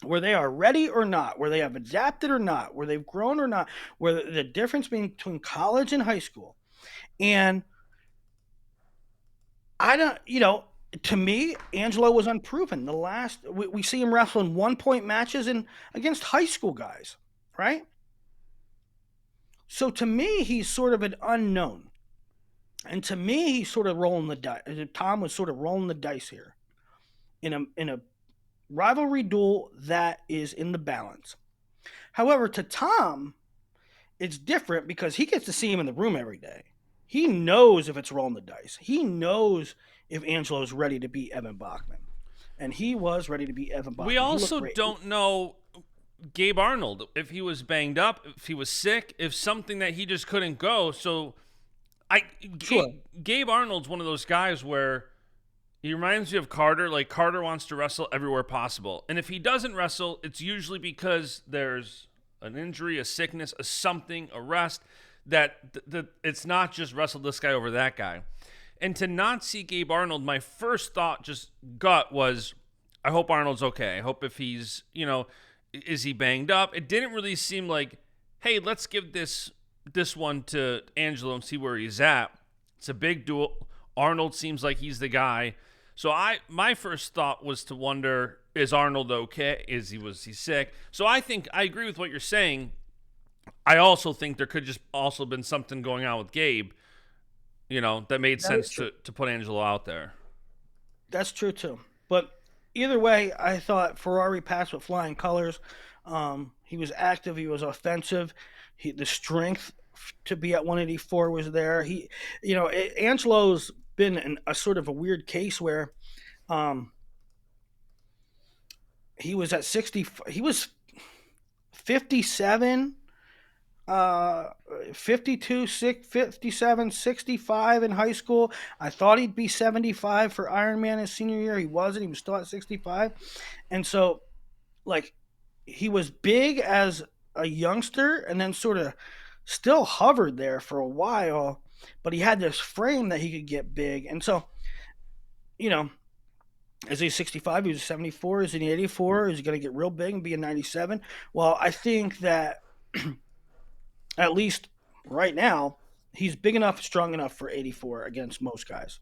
Speaker 2: where they are ready or not, where they have adapted or not, where they've grown or not, where the difference between college and high school. And I don't, to me, Angelo was unproven. We see him wrestling 1 point matches against high school guys, right? So to me, he's sort of an unknown. And to me, he's sort of rolling the dice. Tom was sort of rolling the dice here in a rivalry duel that is in the balance. However, to Tom, it's different because he gets to see him in the room every day. He knows if it's rolling the dice. He knows if Angelo is ready to beat Evan Bachman. And he was ready to beat Evan
Speaker 1: We
Speaker 2: Bachman. He looked
Speaker 1: also
Speaker 2: great.
Speaker 1: don't know Gabe Arnold if he was banged up, if he was sick, if something that he just couldn't go. So
Speaker 2: Sure.
Speaker 1: Gabe Arnold's one of those guys where he reminds me of Carter. Like Carter wants to wrestle everywhere possible, and if he doesn't wrestle, it's usually because there's an injury, a sickness, a something, a rest. It's not just wrestle this guy over that guy. And to not see Gabe Arnold, my first thought, just gut, was, I hope Arnold's okay. I hope if he's, is he banged up? It didn't really seem like, hey, let's give this one to Angelo and see where he's at. It's a big duel. Arnold seems like he's the guy. So my first thought was to wonder, is Arnold okay? Was he sick? So I think I agree with what you're saying. I also think there could just also been something going on with Gabe, that made
Speaker 2: That is
Speaker 1: sense
Speaker 2: true.
Speaker 1: to put Angelo out there.
Speaker 2: That's true too. But either way, I thought Ferrari passed with flying colors. He was active. He was offensive. The strength to be at 184 was there. Angelo's been in a sort of a weird case where um, he was at 60. He was 57, uh, 52, 57, 65 in high school. I thought he'd be 75 for Ironman his senior year. He wasn't. He was still at 65. And so, like, he was big as a youngster and then sort of still hovered there for a while, but he had this frame that he could get big. And so, you know, is he 65? He was 74. Is he 84? Is he going to get real big and be a 97? Well, I think that at least right now, he's big enough, strong enough for 84 against most guys.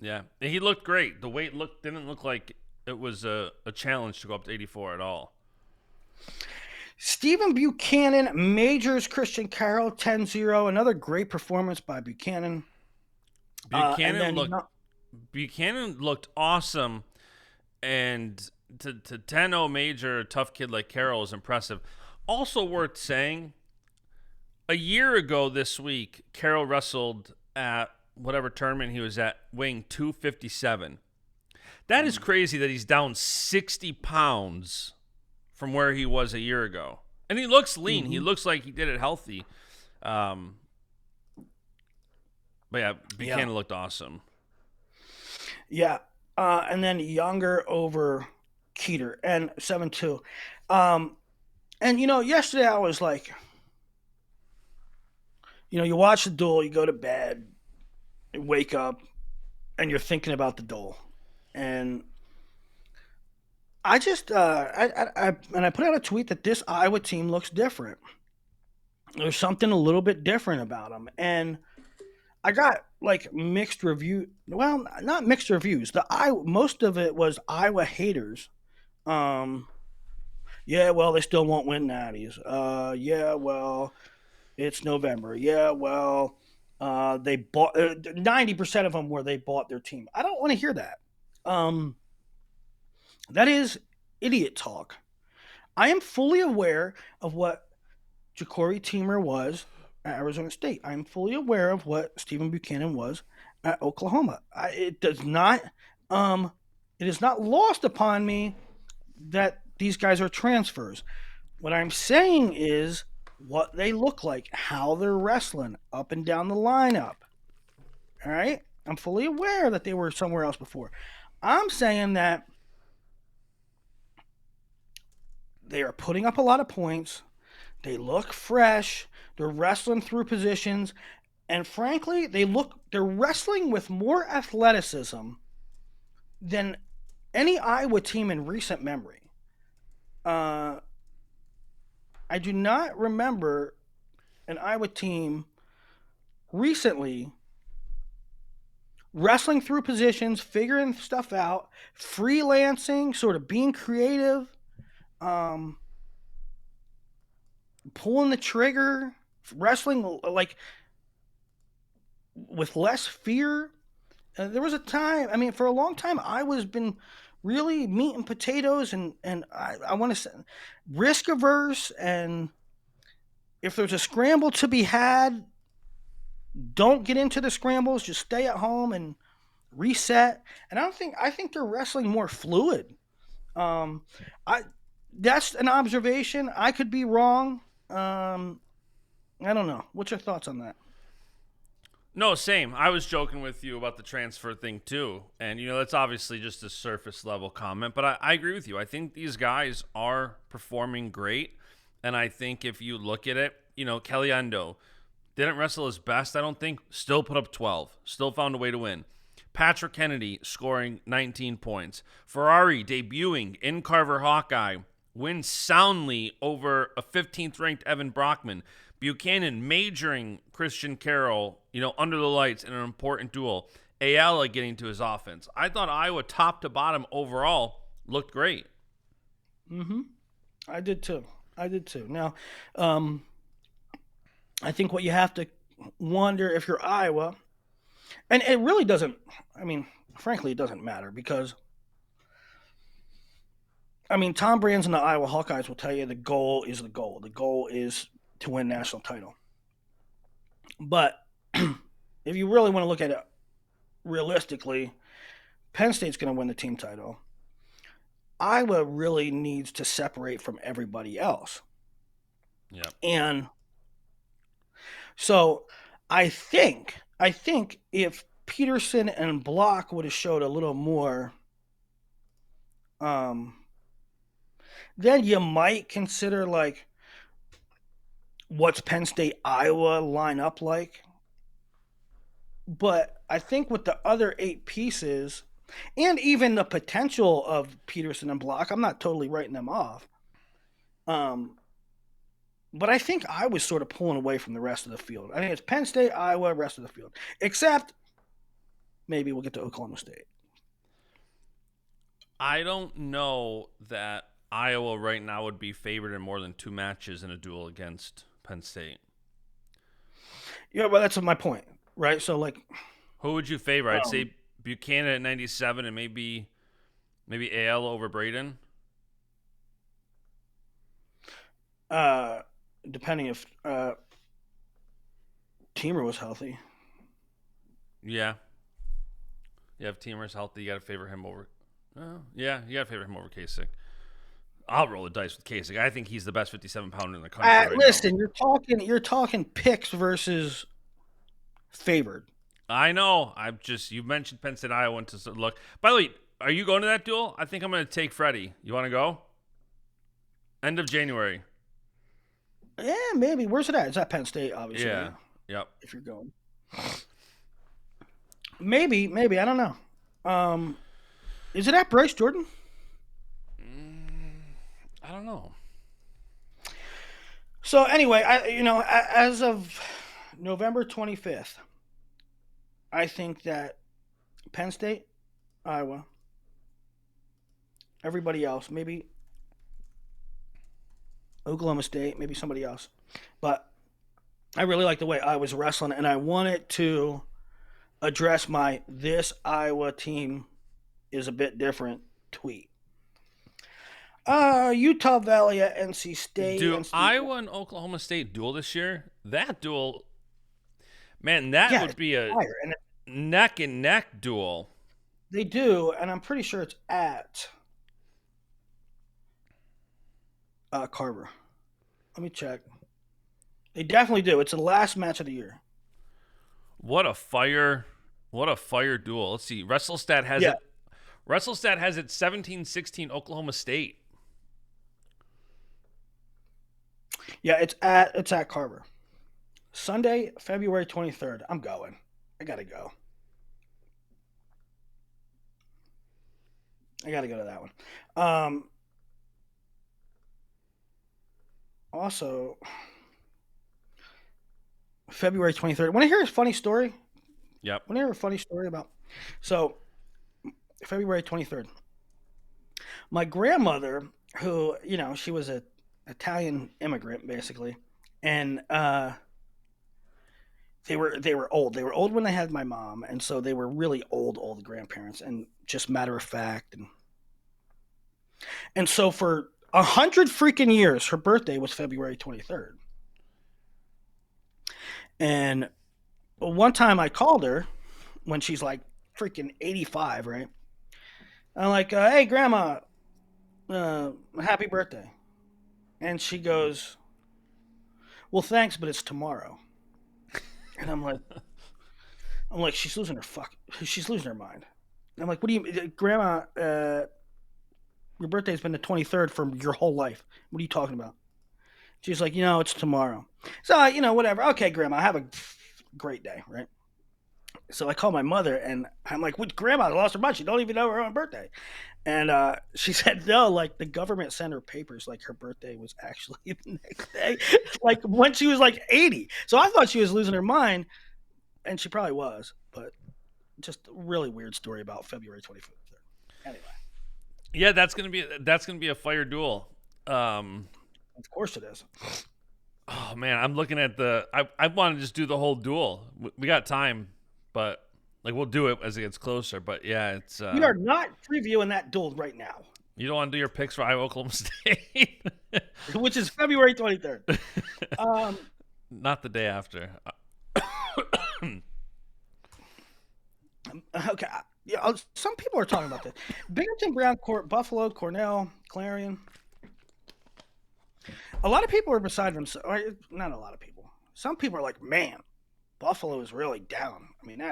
Speaker 1: Yeah, and he looked great. The weight didn't look like it was a challenge to go up to 84 at all.
Speaker 2: Stephen Buchanan majors Christian Carroll 10-0. Another great performance by Buchanan. And
Speaker 1: Buchanan
Speaker 2: then
Speaker 1: looked Buchanan looked awesome, and to 10-0 major a tough kid like Carroll is impressive. Also worth saying, a year ago this week, Carroll wrestled at whatever tournament he was at, weighing 257. That is crazy that he's down 60 pounds from where he was a year ago. And he looks lean. He looks like he did it healthy. But yeah, Buchanan looked awesome.
Speaker 2: Yeah. And then Younger over Keeter and 7-2. And, yesterday I was like, you watch the duel, you go to bed, you wake up, and you're thinking about the duel. And I just, I put out a tweet that this Iowa team looks different. There's something a little bit different about them. And I got like mixed review. Well, not mixed reviews. Most of it was Iowa haters. Um, yeah, well, they still won't win natties. Yeah, well, it's November. Yeah, well, they bought 90% of them where they bought their team. I don't want to hear that. Um, that is idiot talk. I am fully aware of what Ja'Cory Teamer was at Arizona State. I'm fully aware of what Stephen Buchanan was at Oklahoma. Um, it is not lost upon me that these guys are transfers. What I'm saying is what they look like, how they're wrestling up and down the lineup. All right? I'm fully aware that they were somewhere else before. I'm saying that they are putting up a lot of points. They look fresh. They're wrestling through positions. And frankly, they're wrestling with more athleticism than any Iowa team in recent memory. I do not remember an Iowa team recently wrestling through positions, figuring stuff out, freelancing, sort of being creative, um, pulling the trigger, wrestling like with less fear. There was a time, I mean, for a long time, Iowa's been really meat and potatoes, and I want to say risk averse. And if there's a scramble to be had, don't get into the scrambles. Just stay at home and reset. And I think they're wrestling more fluid. Um, I That's an observation. I could be wrong. I don't know. What's your thoughts on that?
Speaker 1: No, same. I was joking with you about the transfer thing too. And, that's obviously just a surface level comment, but I agree with you. I think these guys are performing great. And I think if you look at it, Caliendo didn't wrestle his best, I don't think, still put up 12, still found a way to win. Patrick Kennedy scoring 19 points. Ferrari debuting in Carver Hawkeye, wins soundly over a 15th ranked Evan Brockman. Buchanan majoring Christian Carroll, under the lights in an important duel. Ayala getting to his offense. I thought Iowa top to bottom overall looked great.
Speaker 2: Mm-hmm. I did too. Now, I think what you have to wonder if you're Iowa And it really doesn't. I mean, frankly, it doesn't matter because I mean, Tom Brands and the Iowa Hawkeyes will tell you the goal is the goal. The goal is to win national title. But if you really want to look at it realistically, Penn State's going to win the team title. Iowa really needs to separate from everybody else.
Speaker 1: Yeah.
Speaker 2: And so I think if Peterson and Block would have showed a little more, um, then you might consider like what's Penn State Iowa line up like. But I think with the other 8 pieces, and even the potential of Peterson and Block, I'm not totally writing them off. Um, but I think I was sort of pulling away from the rest of the field. I think it's Penn State, Iowa, rest of the field, except maybe we'll get to Oklahoma State.
Speaker 1: I don't know that Iowa right now would be favored in more than 2 matches in a duel against Penn State.
Speaker 2: Yeah, well, that's my point, right? So like,
Speaker 1: Who would you favor? I'd
Speaker 2: um,
Speaker 1: say Buchanan at 97 and maybe AL over Braden.
Speaker 2: uh, depending if Teamer was healthy.
Speaker 1: Yeah. Yeah, if Teamer's healthy, you got to favor him over. Yeah, you got to favor him over Kasich. I'll roll the dice with Kasich. I think he's the best 57-pounder in the country right now.
Speaker 2: Listen, you're talking picks versus favored.
Speaker 1: I know. You mentioned Penn State, Iowa to look. By the way, are you going to that duel? I think I'm going to take Freddie. You want to go? End of January.
Speaker 2: Yeah, maybe. Where's it at? It's at Penn State, obviously.
Speaker 1: Yeah.
Speaker 2: Yeah,
Speaker 1: Yep.
Speaker 2: if you're going, maybe I don't know. Um, is it at Bryce Jordan?
Speaker 1: I don't know.
Speaker 2: So anyway, as of November 25th, I think that Penn State, Iowa, everybody else, maybe Oklahoma State, maybe somebody else, but I really like the way I was wrestling, and I wanted to address my "this Iowa team is a bit different" tweet. Utah Valley at NC State.
Speaker 1: Do
Speaker 2: NC,
Speaker 1: Iowa and Oklahoma State duel this year? That duel, man, that
Speaker 2: yeah,
Speaker 1: would
Speaker 2: it's
Speaker 1: be a
Speaker 2: fire, and
Speaker 1: neck and neck duel.
Speaker 2: they do, and I'm pretty sure it's at Carver. Let me check. They definitely do. It's the last match of the year.
Speaker 1: What a fire! What a fire duel. Let's see. WrestleStat has
Speaker 2: Yeah,
Speaker 1: it. WrestleStat has it 17-16 Oklahoma State.
Speaker 2: yeah, it's at Carver. Sunday, February 23rd. I'm going. I gotta go. I gotta go to that one. Also, February 23rd. Want to hear a funny story?
Speaker 1: Yep.
Speaker 2: Want to hear a funny story about? So, February 23rd. My grandmother, who, she was a Italian immigrant basically, and they were old. They were old when they had my mom, and so they were really old grandparents, and just matter of fact, and so for 100 freaking years, her birthday was February 23rd. And one time I called her when she's like freaking 85, right? I'm like, hey, grandma, happy birthday. And she goes, well, thanks, but it's tomorrow. And I'm like, she's losing her mind. I'm like, what do you, grandma, your birthday's been the 23rd for your whole life. What are you talking about? She's like, it's tomorrow. So, whatever. Okay, grandma, have a great day, right? So I call my mother and I'm like, what, grandma lost her mind. She don't even know her own birthday. And she said, no, like the government sent her papers, like her birthday was actually the next day, like when she was like 80. So I thought she was losing her mind, and she probably was, but just a really weird story about February 25th. Anyway,
Speaker 1: Yeah, that's gonna be a fire duel. Um,
Speaker 2: of course it is.
Speaker 1: oh man, I'm looking at the. I want to just do the whole duel. We got time, but Like we'll do it as it gets closer, but yeah, it's
Speaker 2: We are not previewing that duel right now,
Speaker 1: you don't want to do your picks for Iowa Oklahoma State.
Speaker 2: which is February 23rd.
Speaker 1: Not the day after.
Speaker 2: Okay. Yeah, some people are talking about this. Binghamton, Brown, Buffalo, Cornell, Clarion. A lot of people are beside themselves. Not a lot of people. Some people are like, man, Buffalo is really down. I mean,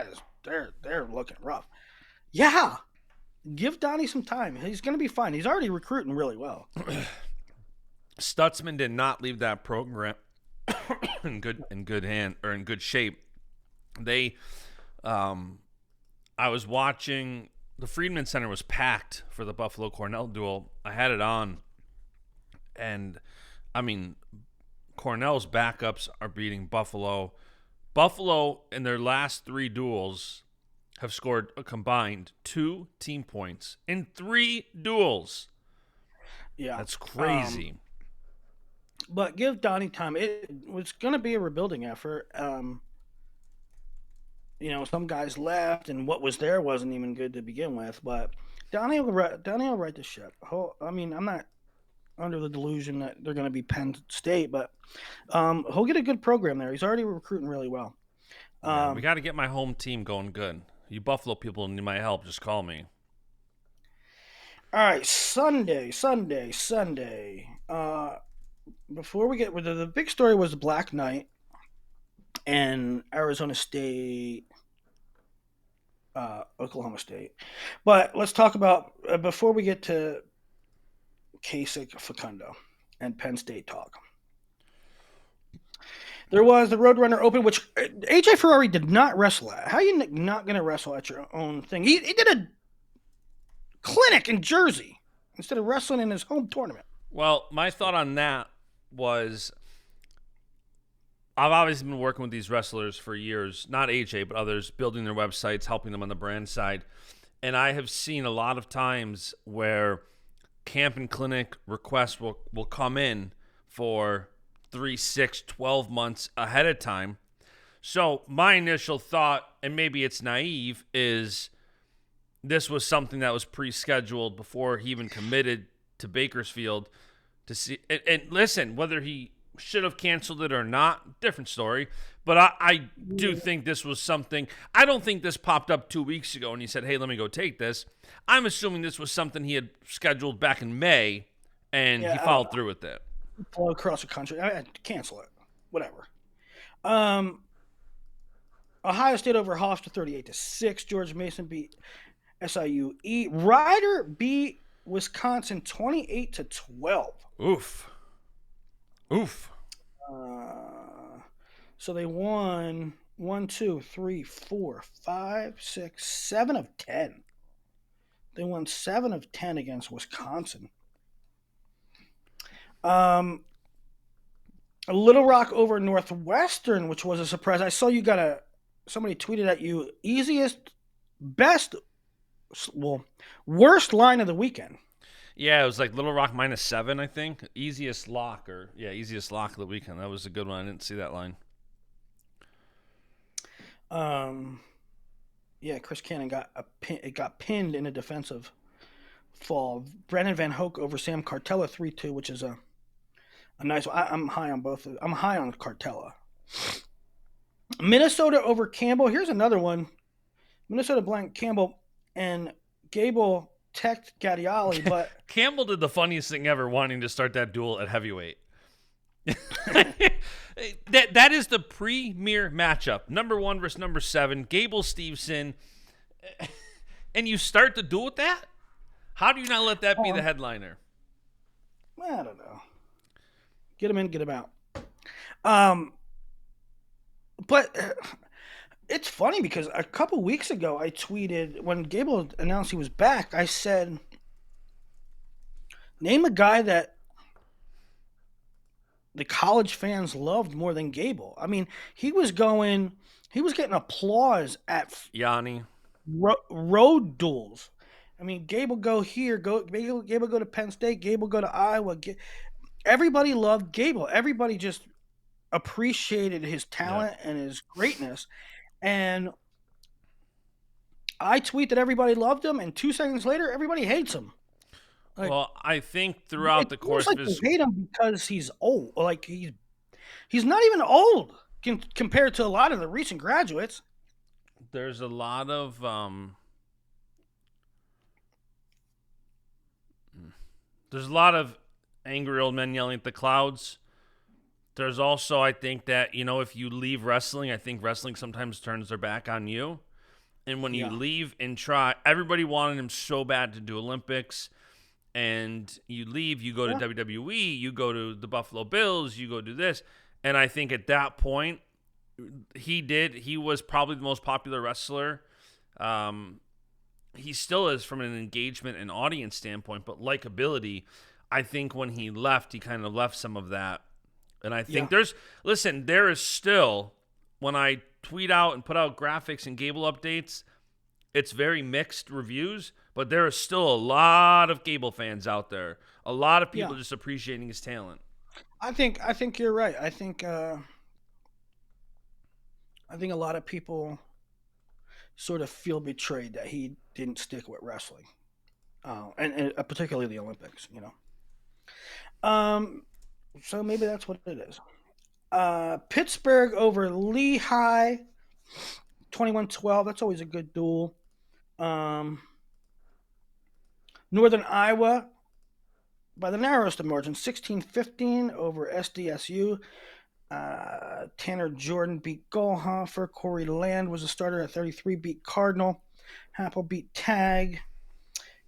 Speaker 2: they're looking rough. Yeah. Give Donnie some time. He's going to be fine. He's already recruiting really well.
Speaker 1: Stutzman did not leave that program in good shape. They I was watching the Friedman Center was packed for the Buffalo Cornell duel. I had it on, and I mean, Cornell's backups are beating Buffalo. Buffalo in their last 3 duels have scored a combined 2 team points in 3 duels.
Speaker 2: Yeah,
Speaker 1: that's crazy.
Speaker 2: But give Donnie time. It was going to be a rebuilding effort. Some guys left, and what was there wasn't even good to begin with. But Donnie will right the ship. I'm not under the delusion that they're going to be Penn State, but he'll get a good program there. He's already recruiting really well.
Speaker 1: We got to get my home team going good. You Buffalo people need my help. Just call me.
Speaker 2: All right, Sunday. Before we get the big story was the Black Knight and Arizona State, Oklahoma State. But let's talk about before we get to Kasich, Facundo, and Penn State talk. There was the Roadrunner Open, which AJ Ferrari did not wrestle at. How are you not going to wrestle at your own thing? He did a clinic in Jersey instead of wrestling in his home tournament.
Speaker 1: Well, my thought on that was I've obviously been working with these wrestlers for years, not AJ, but others, building their websites, helping them on the brand side. And I have seen a lot of times where camp and clinic requests will come in for 3, 6, 12 months ahead of time. So my initial thought, and maybe it's naive, is this was something that was pre-scheduled before he even committed to Bakersfield to see. And listen, whether he should have canceled it or not, different story. But I do think this was something. I don't think this popped up 2 weeks ago and he said, hey, let me go take this. I'm assuming this was something he had scheduled back in May and he followed through with it.
Speaker 2: Flew across the country. I cancel it. Whatever. Ohio State over Hofstra 38-6. George Mason beat SIU. Ryder beat Wisconsin 28-12.
Speaker 1: Oof.
Speaker 2: So they won 1, 2, 3, 4, 5, 6, 7 of 10. They won 7 of 10 against Wisconsin. Little Rock over Northwestern, which was a surprise. I saw you got somebody tweeted at you, worst line of the weekend.
Speaker 1: Yeah, it was like Little Rock -7, I think. Easiest lock of the weekend. That was a good one. I didn't see that line.
Speaker 2: Yeah, Chris Cannon got pinned in a defensive fall. Brennan Van Hoek over Sam Cartella 3-2, which is a nice one. I'm high on both. I'm high on Cartella. Minnesota over Campbell. Here's another one. Minnesota blank Campbell and Gable teched Gadiali, but
Speaker 1: Campbell did the funniest thing ever, wanting to start that duel at heavyweight. that is the premier matchup. Number 1 versus number 7. Gable Stevenson. And you start the duel with that? How do you not let that be the headliner?
Speaker 2: I don't know. Get him in, get him out. But it's funny because a couple weeks ago I tweeted, when Gable announced he was back, I said, name a guy that the college fans loved more than Gable. I mean, he was getting applause at
Speaker 1: Yanni.
Speaker 2: Road duels. I mean, Gable go here, Gable go to Penn State, Gable go to Iowa. Everybody loved Gable. Everybody just appreciated his talent and his greatness. And I tweet that everybody loved him, and 2 seconds later, everybody hates him. Like,
Speaker 1: Well, I think
Speaker 2: it
Speaker 1: throughout the
Speaker 2: seems
Speaker 1: course of
Speaker 2: like they
Speaker 1: his
Speaker 2: hate him because he's old. Like he's not even old compared to a lot of the recent graduates.
Speaker 1: there's a lot of there's a lot of angry old men yelling at the clouds. There's also, I think that, if you leave wrestling, I think wrestling sometimes turns their back on you. And when you
Speaker 2: Yeah,
Speaker 1: leave and try, everybody wanted him so bad to do Olympics. And you leave, you go to
Speaker 2: yeah,
Speaker 1: WWE, you go to the Buffalo Bills, you go do this. And I think at that point, he was probably the most popular wrestler. Um, he still is from an engagement and audience standpoint, but likability, I think when he left, he kind of left some of that. And I think
Speaker 2: yeah.
Speaker 1: there is still, when I tweet out and put out graphics and Gable updates, it's very mixed reviews, but there is still a lot of Gable fans out there. A lot of
Speaker 2: Yeah,
Speaker 1: people just appreciating his talent.
Speaker 2: I think you're right. I think a lot of people sort of feel betrayed that he didn't stick with wrestling, and particularly the Olympics. Um, so maybe that's what it is. Pittsburgh over Lehigh, 21-12. That's always a good duel. Um, Northern Iowa by the narrowest of margins, 16-15 over SDSU. Tanner Jordan beat Goldhofer. Corey Land was a starter at 33, beat Cardinal. Happel beat Tag.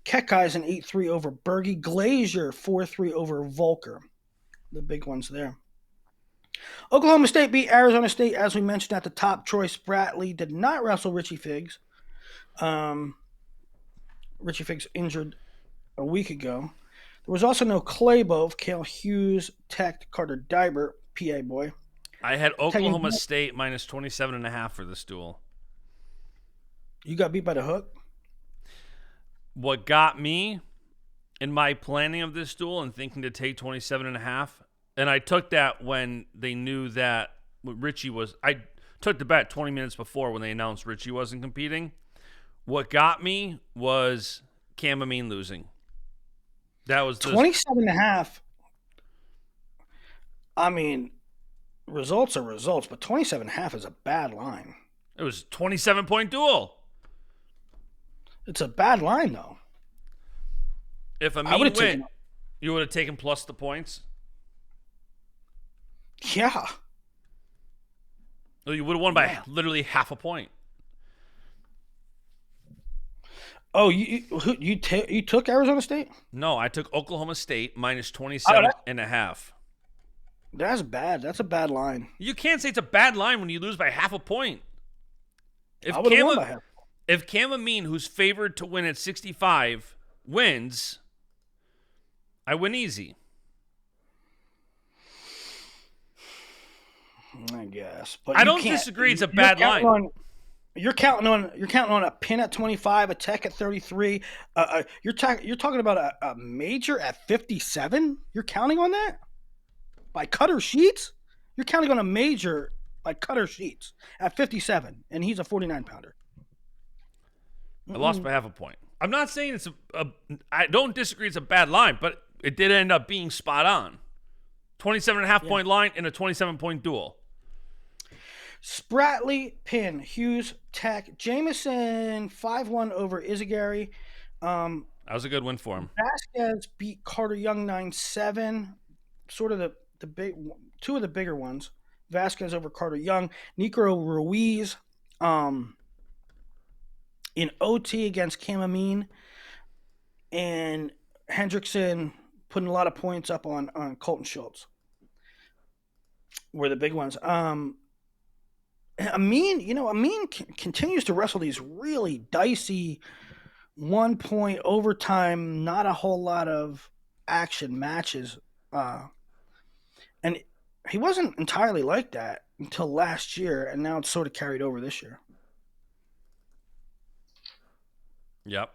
Speaker 2: Keckeisen 8-3 over Berge. Glazier 4-3 over Volker. The big ones there. Oklahoma State beat Arizona State, as we mentioned at the top. Troy Spratley did not wrestle Richie Figs. Richie Figs injured a week ago. There was also no Claybove, Cale Hughes, Tech, Carter Dybert, PA boy.
Speaker 1: I had
Speaker 2: Taking,
Speaker 1: Oklahoma State minus 27.5 for this duel.
Speaker 2: you got beat by the hook?
Speaker 1: What got me in my planning of this duel and thinking to take 27.5, and I took that when they knew that Richie was, I took the bet 20 minutes before when they announced Richie wasn't competing. What got me was Cam Amin losing. That was just
Speaker 2: 27.5. I mean, results are results, but 27.5 is a bad line.
Speaker 1: it was a 27-point duel.
Speaker 2: It's a bad line, though.
Speaker 1: If
Speaker 2: I would
Speaker 1: Amin
Speaker 2: have taken
Speaker 1: went, you would have taken plus the points.
Speaker 2: Yeah.
Speaker 1: You would have won by
Speaker 2: Yeah.
Speaker 1: literally half a point.
Speaker 2: Oh, you took Arizona State?
Speaker 1: No, I took Oklahoma State minus
Speaker 2: Oh,
Speaker 1: 27.5.
Speaker 2: that's bad. That's a bad line.
Speaker 1: You can't say it's a bad line when you lose by half a point.
Speaker 2: I
Speaker 1: If
Speaker 2: would have
Speaker 1: Cam,
Speaker 2: won by half.
Speaker 1: if Cam Amin, who's favored to win at 65, wins, I win easy.
Speaker 2: I guess, but
Speaker 1: I
Speaker 2: you
Speaker 1: don't
Speaker 2: can't.
Speaker 1: disagree. It's a
Speaker 2: You're
Speaker 1: bad
Speaker 2: counting
Speaker 1: line.
Speaker 2: you're counting on a pin at 25, a tech at 33. You're talking about a major at 57. You're counting on that by Cutter Sheets. You're counting on a major by Cutter Sheets at 57, and he's a 49-pounder.
Speaker 1: I lost by half a point. I'm not saying it's I don't disagree. It's a bad line, but it did end up being spot on. 27.5 point line in a 27-point duel.
Speaker 2: Spratley, Pin, Hughes, Tech, Jameson 5-1 over Izagari.
Speaker 1: That was a good win for him.
Speaker 2: Vasquez beat Carter Young 9-7. Sort of the big two of the bigger ones. Vasquez over Carter Young. Necro Ruiz in OT against Cam Amin. And Hendrickson putting a lot of points up on Colton Schultz. Were the big ones. Amin continues to wrestle these really dicey 1-point overtime, not a whole lot of action matches. And he wasn't entirely like that until last year, and now it's sort of carried over this year.
Speaker 1: Yep.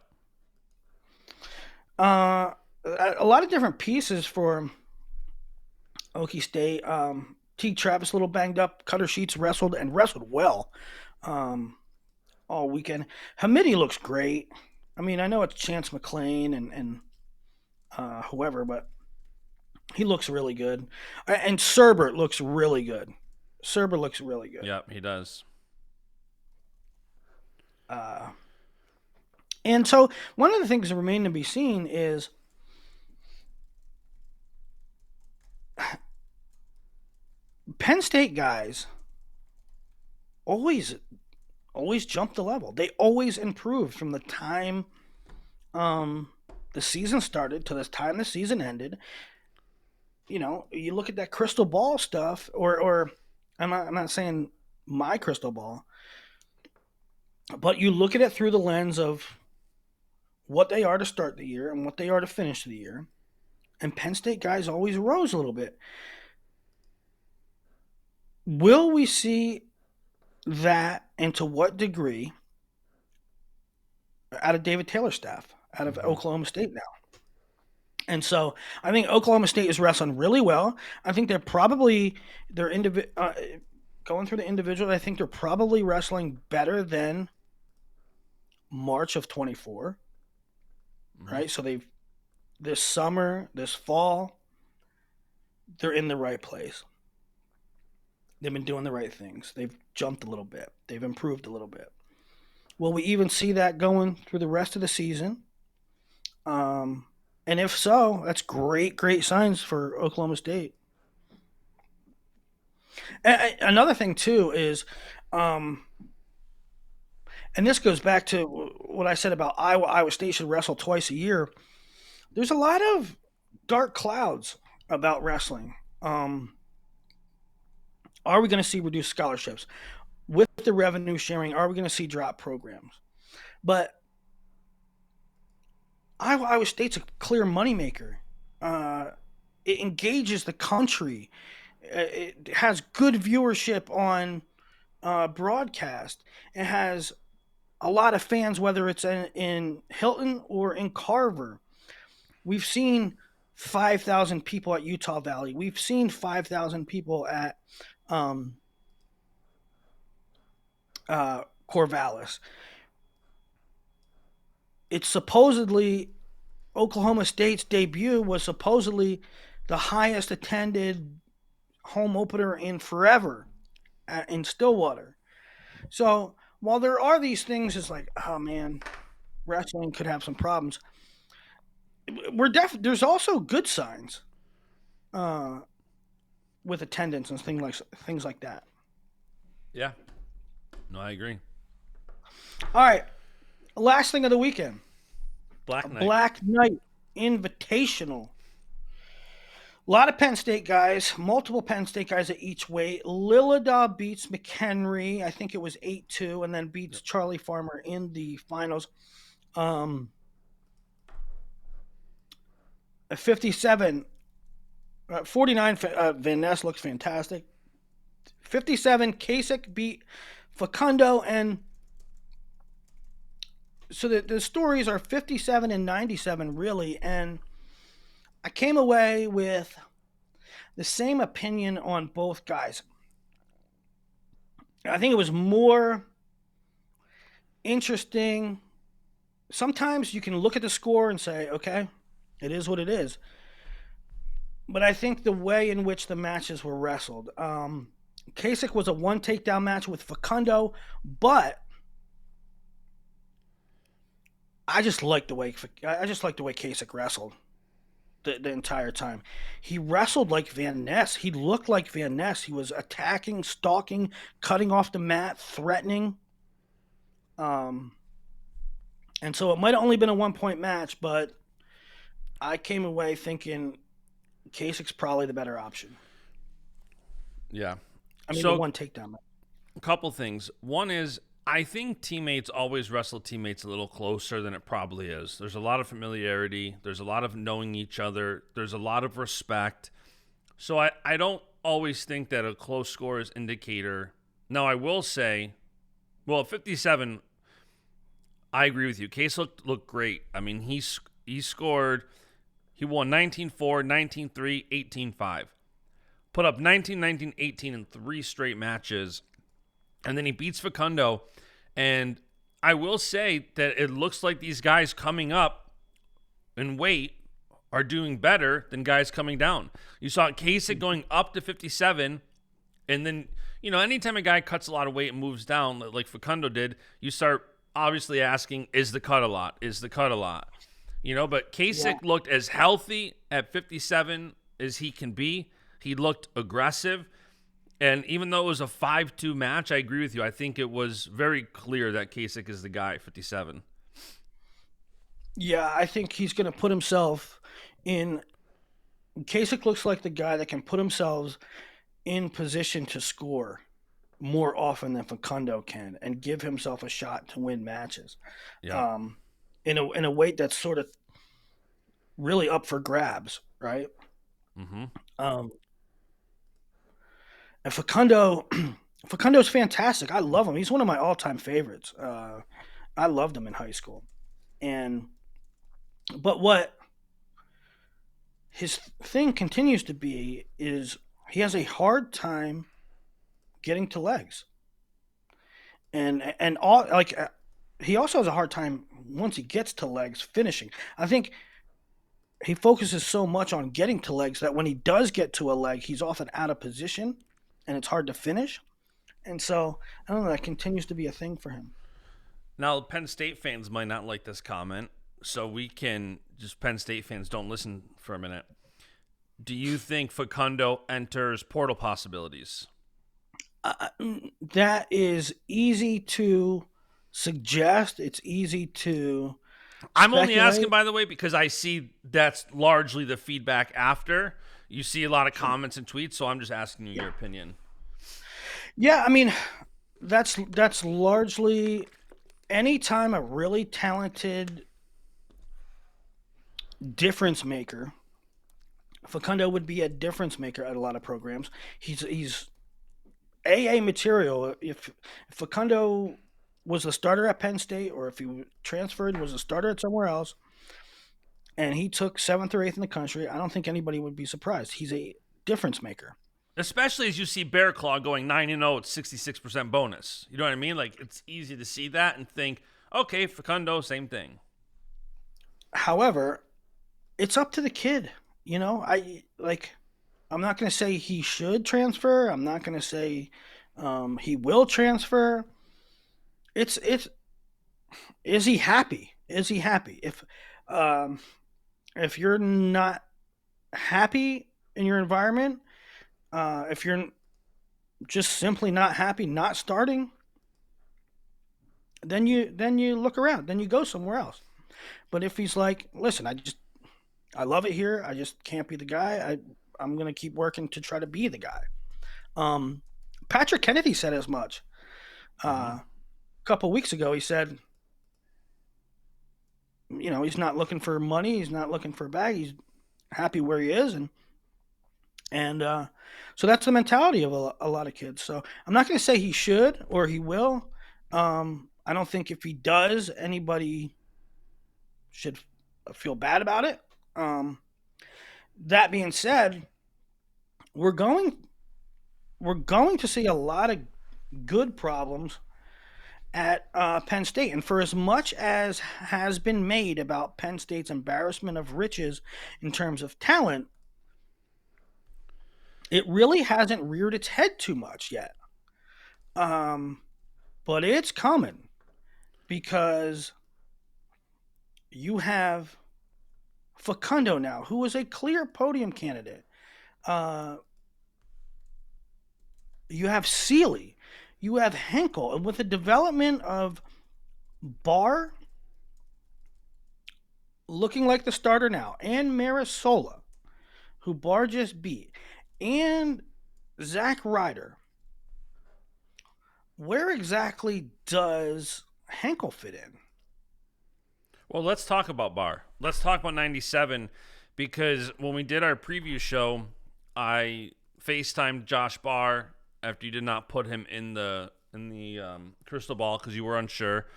Speaker 2: A lot of different pieces for Okie State. T. Travis a little banged up. Cutter Sheets wrestled well. all weekend. Hamidi looks great. I mean, I know it's Chance McClain and whoever, but he looks really good. And Serbert looks really good. Serbert looks really good.
Speaker 1: Yep, he does.
Speaker 2: Uh, and so one of the things that remain to be seen is Penn State guys always jump the level. They always improve from the time the season started to the time the season ended. You know, you look at that crystal ball stuff, or I'm not saying my crystal ball, but you look at it through the lens of what they are to start the year and what they are to finish the year. And Penn State guys always rose a little bit. Will we see that, and to what degree, out of David Taylor's staff, out of Oklahoma State now? And so I think Oklahoma State is wrestling really well. I think they're probably going through the individual. I think they're probably wrestling better than March of 24. Right? So they've this summer, this fall, they're in the right place. They've been doing the right things. They've jumped a little bit. They've improved a little bit. Will we even see that going through the rest of the season? And if so, that's great signs for Oklahoma State. And another thing too is, and this goes back to what I said about Iowa State should wrestle twice a year. There's a lot of dark clouds about wrestling. Are we going to see reduced scholarships? With the revenue sharing, are we going to see drop programs? But Iowa State's a clear moneymaker. It engages the country. It has good viewership on broadcast. It has a lot of fans, whether it's in Hilton or in Carver. We've seen 5,000 people at Utah Valley. We've seen 5,000 people at Corvallis. It's supposedly Oklahoma State's debut was supposedly the highest attended home opener in forever in Stillwater. So while there are these things, it's like, oh man, wrestling could have some problems. There's also good signs with attendance and things like that.
Speaker 1: Yeah. No, I agree.
Speaker 2: All right. Last thing of the weekend.
Speaker 1: Black
Speaker 2: Knight Invitational. A lot of Penn State guys, multiple Penn State guys at each weight. Lillidaw beats McHenry. I think it was 8-2, and then beats Charlie Farmer in the finals. 57, 49, Van Ness looks fantastic. 57, Kasich beat Facundo, and so the stories are 57 and 97, really, and I came away with the same opinion on both guys. I think it was more interesting. Sometimes you can look at the score and say, okay, it is what it is. But I think the way in which the matches were wrestled, Kasich was a one takedown match with Facundo, but I just like the way Kasich wrestled the entire time. He wrestled like Van Ness. He looked like Van Ness. He was attacking, stalking, cutting off the mat, threatening. And so it might have only been a 1-point match, but I came away thinking Kasich's probably the better option.
Speaker 1: Yeah.
Speaker 2: I mean, the one takedown match.
Speaker 1: A couple things. One is, I think teammates always wrestle teammates a little closer than it probably is. There's a lot of familiarity. There's a lot of knowing each other. There's a lot of respect. So I don't always think that a close score is indicator. Now, I will say, well, at 57, I agree with you. Case looked great. I mean, he scored, he won 19-4, 19-3, 18-5. Put up 19, 18 in 3 straight matches. And then he beats Facundo. And I will say that it looks like these guys coming up in weight are doing better than guys coming down. You saw Kasich going up to 57, and then, anytime a guy cuts a lot of weight and moves down, like Facundo did, you start obviously asking, is the cut a lot? Is the cut a lot? But Kasich looked as healthy at 57 as he can be. He looked aggressive. And even though it was a 5-2 match, I agree with you. I think it was very clear that Kasich is the guy at 57.
Speaker 2: Yeah, I think he's going to put himself in. Kasich looks like the guy that can put himself in position to score more often than Facundo can and give himself a shot to win matches.
Speaker 1: Yeah.
Speaker 2: In a weight that's sort of really up for grabs, right?
Speaker 1: Mm-hmm.
Speaker 2: And Facundo's fantastic. I love him. He's one of my all-time favorites. I loved him in high school. But what his thing continues to be is he has a hard time getting to legs. And all like he also has a hard time once he gets to legs finishing. I think he focuses so much on getting to legs that when he does get to a leg, he's often out of position and it's hard to finish. And so, I don't know, that continues to be a thing for him.
Speaker 1: Now, Penn State fans might not like this comment, so we can just Penn State fans don't listen for a minute. Do you think Facundo enters portal possibilities?
Speaker 2: That is easy to suggest. It's easy to
Speaker 1: I'm only
Speaker 2: speculate.
Speaker 1: asking, by the way, because I see that's largely the feedback after. You see a lot of comments and tweets, so I'm just asking you your opinion.
Speaker 2: Yeah, I mean, that's largely anytime a really talented difference maker. Facundo would be a difference maker at a lot of programs. He's AA material. If Facundo was a starter at Penn State, or if he transferred, was a starter at somewhere else, and he took 7th or 8th in the country, I don't think anybody would be surprised. He's a difference maker.
Speaker 1: Especially as you see Bear Claw going 9-0 at 66% bonus. You know what I mean? Like, it's easy to see that and think, okay, Facundo, same thing.
Speaker 2: However, it's up to the kid. I'm not going to say he should transfer. I'm not going to say he will transfer. It's is he happy? Is he happy? If you're not happy in your environment, if you're just simply not happy not starting, then you look around, then you go somewhere else. But if he's like, listen, I love it here, I just can't be the guy, I'm gonna keep working to try to be the guy. Patrick Kennedy said as much. A couple weeks ago, he said, he's not looking for money, he's not looking for a bag, he's happy where he is, and so that's the mentality of a lot of kids. So I'm not going to say he should or he will. I don't think if he does, anybody should feel bad about it. That being said, we're going to see a lot of good problems at Penn State. And for as much as has been made about Penn State's embarrassment of riches in terms of talent, it really hasn't reared its head too much yet. But it's coming because you have Facundo now, who is a clear podium candidate. You have Seeley. You have Henkel. And with the development of Barr looking like the starter now, and Marisola, who Barr just beat, and Zach Ryder, where exactly does Henkel fit in?
Speaker 1: Well, let's talk about Barr. Let's talk about 97, because when we did our preview show, I FaceTimed Josh Barr after you did not put him in the crystal ball because you were unsure.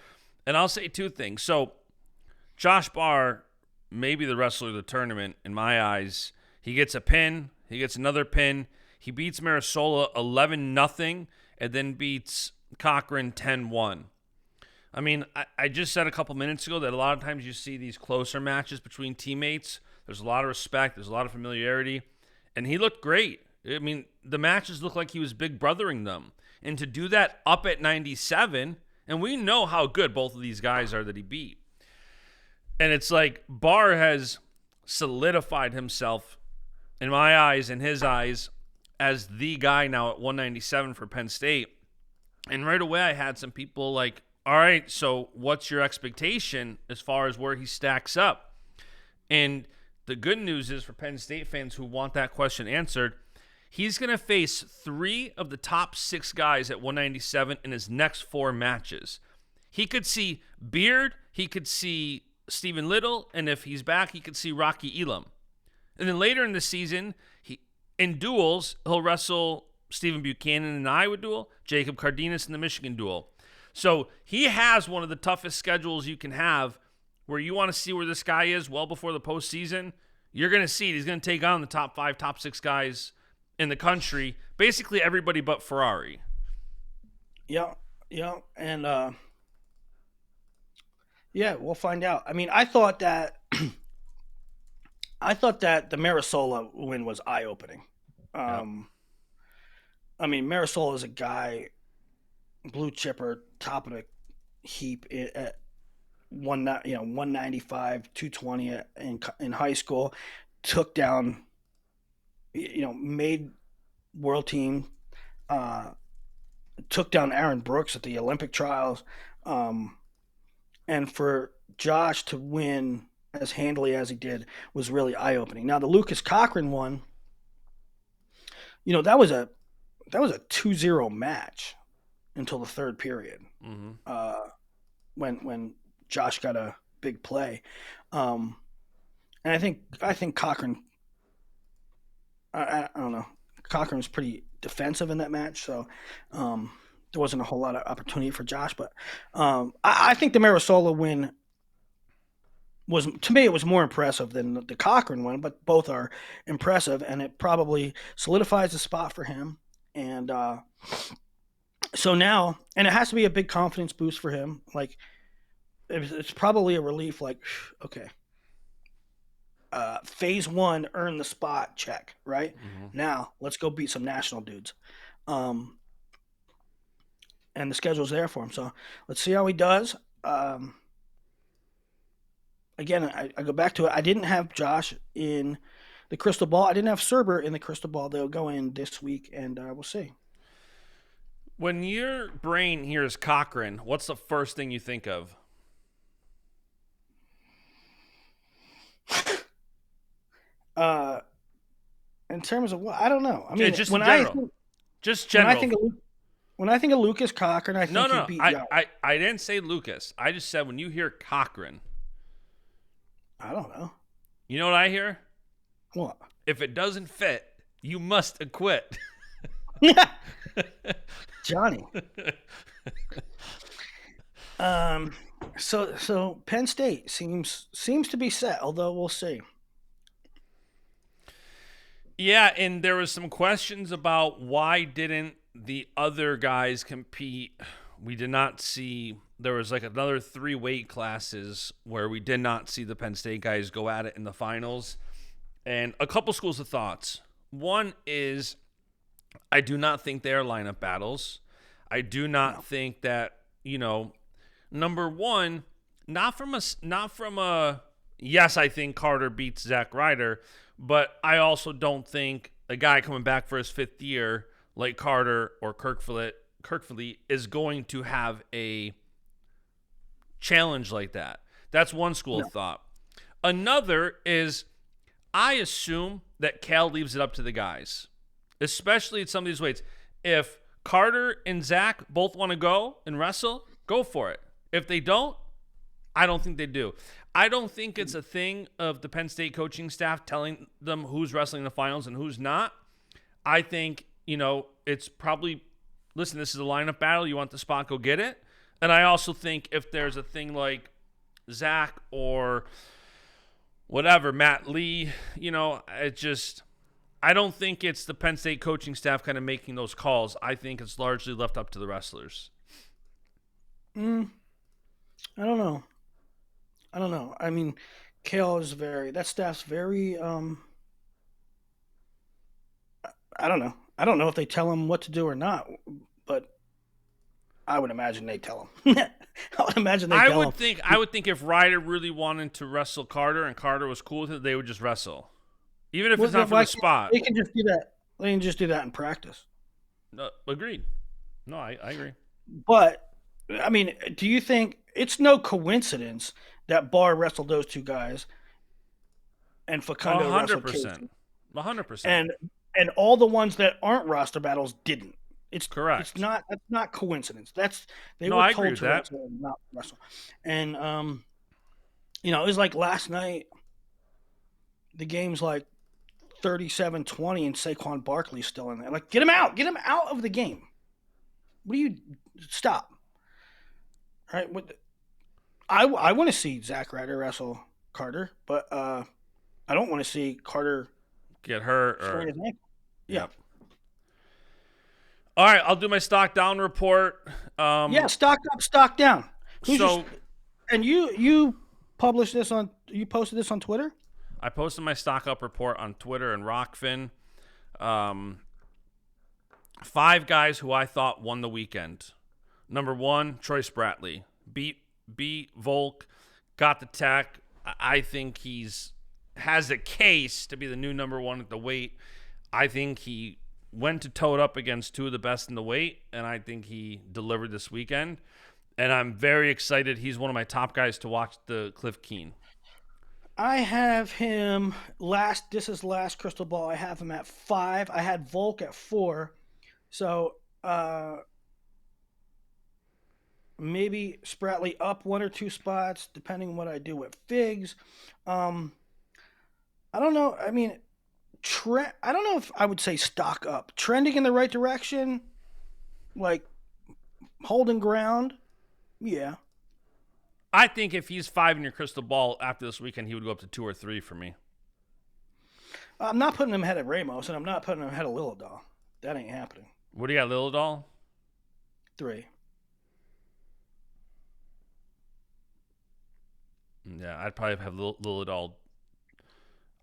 Speaker 1: And I'll say two things. So Josh Barr may be the wrestler of the tournament in my eyes. He gets a pin. He gets another pin. He beats Marisola 11-0 and then beats Cochran 10-1. I mean, I just said a couple minutes ago that a lot of times you see these closer matches between teammates. There's a lot of respect. There's a lot of familiarity. And he looked great. I mean, the matches looked like he was big brothering them. And to do that up at 97, and we know how good both of these guys are that he beat. And it's like Barr has solidified himself, in my eyes, in his eyes, as the guy now at 197 for Penn State. And right away I had some people like, all right, so what's your expectation as far as where he stacks up? And the good news is for Penn State fans who want that question answered, he's going to face 3 of the top 6 guys at 197 in his next 4 matches. He could see Beard, he could see Stephen Little, and if he's back, he could see Rocky Elam. And then later in the season, in duels, he'll wrestle Stephen Buchanan in the Iowa duel, Jacob Cardenas in the Michigan duel. So he has one of the toughest schedules you can have where you want to see where this guy is well before the postseason. You're going to see it. He's going to take on the top 5, top 6 guys in the country, basically everybody but Ferrari.
Speaker 2: Yeah, and we'll find out. I mean, I thought that the Marisola win was eye-opening. I mean, Marisola is a guy, blue chipper, top of the heap at 195, 220 in high school, took down, made world team, took down Aaron Brooks at the Olympic trials, and for Josh to win as handily as he did was really eye-opening. Now the Lucas Cochran one, that was a 2-0 match until the third period. Mm-hmm. When Josh got a big play, and I think Cochran, I don't know, Cochran was pretty defensive in that match, so there wasn't a whole lot of opportunity for Josh. But I think the Marisola win was, to me, it was more impressive than the Cochran one, but both are impressive, and it probably solidifies the spot for him. And so now, and it has to be a big confidence boost for him. Like, it's probably a relief, like, okay, phase 1, earn the spot, check, right? Mm-hmm. Now, let's go beat some national dudes. And the schedule's there for him. So let's see how he does. Again, I go back to it. I didn't have Josh in the crystal ball. I didn't have Serber in the crystal ball. They'll go in this week, and we'll see.
Speaker 1: When your brain hears Cochran, what's the first thing you think of?
Speaker 2: In terms of what? I don't know. I mean,
Speaker 1: just general.
Speaker 2: When I think of Lucas Cochran, I think he beat Josh.
Speaker 1: I didn't say Lucas. I just said when you hear Cochran.
Speaker 2: I don't know.
Speaker 1: You know what I hear?
Speaker 2: What? If
Speaker 1: it doesn't fit, you must acquit.
Speaker 2: Johnny. So Penn State seems to be set, although we'll see.
Speaker 1: Yeah, and there was some questions about why didn't the other guys compete. We did not see, there was like another 3 weight classes where we did not see the Penn State guys go at it in the finals. And a couple schools of thoughts. One is, I do not think they are lineup battles. I do not think that, number one, not from a yes, I think Carter beats Zach Ryder, but I also don't think a guy coming back for his 5th year like Carter or Kirkfleet is going to have a challenge like that. That's one school of thought. Another is, I assume that Cal leaves it up to the guys, especially at some of these weights. If Carter and Zach both want to go and wrestle, go for it. If they don't, I don't think they do. I don't think it's a thing of the Penn State coaching staff telling them who's wrestling in the finals and who's not. I think, it's probably, listen, this is a lineup battle. You want the spot, go get it. And I also think if there's a thing like Zach or whatever, Matt Lee, I don't think it's the Penn State coaching staff kind of making those calls. I think it's largely left up to the wrestlers.
Speaker 2: I don't know. I don't know. I mean, Kale is very that staff's very I don't know. I don't know if they tell him what to do or not, but I would imagine they tell him. I would imagine they tell him.
Speaker 1: I would think if Ryder really wanted to wrestle Carter and Carter was cool with it, they would just wrestle, even if
Speaker 2: Well,
Speaker 1: it's not for
Speaker 2: why
Speaker 1: the
Speaker 2: can't,
Speaker 1: spot.
Speaker 2: they can just do that. They can just do that in practice.
Speaker 1: No, agreed. No, I agree.
Speaker 2: But I mean, do you think it's no coincidence that Barr wrestled those two guys and
Speaker 1: A
Speaker 2: Facundo
Speaker 1: hundred
Speaker 2: wrestled Casey,
Speaker 1: percent. 100%.
Speaker 2: and all the ones that aren't roster battles didn't? It's
Speaker 1: Correct.
Speaker 2: not that's not coincidence. That's they
Speaker 1: No,
Speaker 2: were
Speaker 1: I agree
Speaker 2: told
Speaker 1: with
Speaker 2: to
Speaker 1: that.
Speaker 2: wrestle and not wrestle. And it was like last night. The game's like 37-20, and Saquon Barkley's still in there. Like, get him out of the game. What do you stop? All right, I want to see Zack Ryder wrestle Carter, but I don't want to see Carter
Speaker 1: Get hurt
Speaker 2: sprain
Speaker 1: or
Speaker 2: his ankle. Yeah,
Speaker 1: yep. All right, I'll do my stock down report.
Speaker 2: yeah. Stock up, stock down. Who's
Speaker 1: So
Speaker 2: and you published this on you posted this on Twitter?
Speaker 1: I posted my stock up report on Twitter and Rokfin. Um, 5 guys who I thought won the weekend. Number 1, Troy Spratley. Beat Volk, got the tech. I think he's has a case to be the new number 1 at the weight. I think he went to toe it up against 2 of the best in the weight, and I think he delivered this weekend. And I'm very excited. He's one of my top guys to watch the Cliff Keen.
Speaker 2: I have him last. This is last crystal ball. I have him at 5. I had Volk at 4. So maybe Spratley up 1 or 2 spots, depending on what I do with Figs. Um, I don't know. I mean, I don't know if I would say stock up. Trending in the right direction, like holding ground. Yeah.
Speaker 1: I think if he's 5 in your crystal ball after this weekend, he would go up to 2 or 3 for me.
Speaker 2: I'm not putting him ahead of Ramos, and I'm not putting him ahead of Lilladall. That ain't happening.
Speaker 1: What do you got, Lilladall?
Speaker 2: 3.
Speaker 1: Yeah, I'd probably have Lilladall.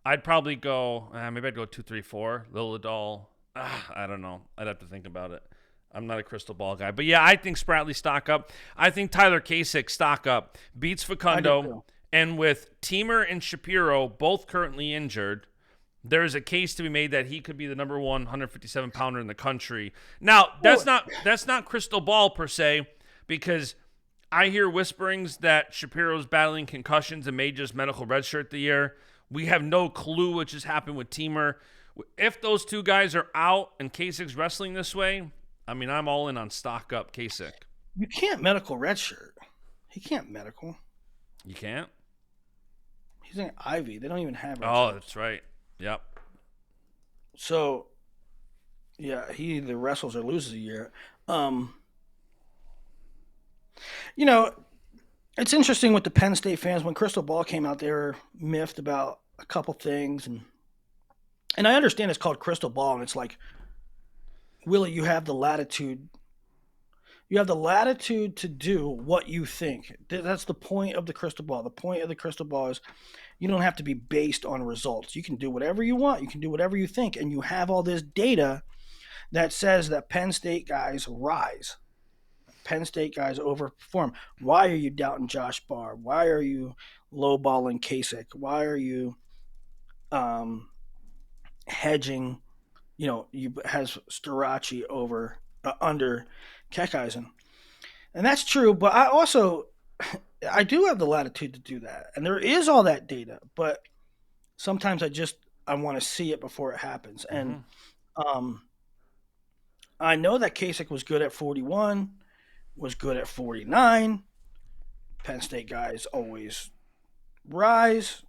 Speaker 1: I'd probably go, maybe I'd go 2, 3, 4. Lilladall. I don't know. I'd have to think about it. I'm not a crystal ball guy. But yeah, I think Spratley stock up. I think Tyler Kasich stock up. Beats Facundo. And with Teamer and Shapiro both currently injured, there is a case to be made that he could be the number 157 pounder in the country. Now, that's not crystal ball per se, because I hear whisperings that Shapiro's battling concussions and may just medical redshirt the year. We have no clue what just happened with Teamer. If those 2 guys are out and Kasich's wrestling this way, I mean, I'm all in on stock up Kasich.
Speaker 2: You can't medical redshirt. He can't medical.
Speaker 1: You can't?
Speaker 2: He's an Ivy. They don't even have red
Speaker 1: Oh,
Speaker 2: shirts.
Speaker 1: that's right. Yep.
Speaker 2: So, yeah, he either wrestles or loses a year. You know, it's interesting with the Penn State fans. When Crystal Ball came out, they were miffed about a couple things, and I understand it's called Crystal Ball, and it's like, Willie, you have the latitude. You have the latitude to do what you think. That's the point of the crystal ball. The point of the crystal ball is you don't have to be based on results. You can do whatever you want. You can do whatever you think, and you have all this data that says that Penn State guys rise. Penn State guys overperform. Why are you doubting Josh Barr? Why are you lowballing Kasich? Why are you hedging? You has Starachi over under Keckeisen, and that's true. But I do have the latitude to do that, and there is all that data. But sometimes I want to see it before it happens, and I know that Kasich was good at 41. Was good at 49. Penn State guys always rise.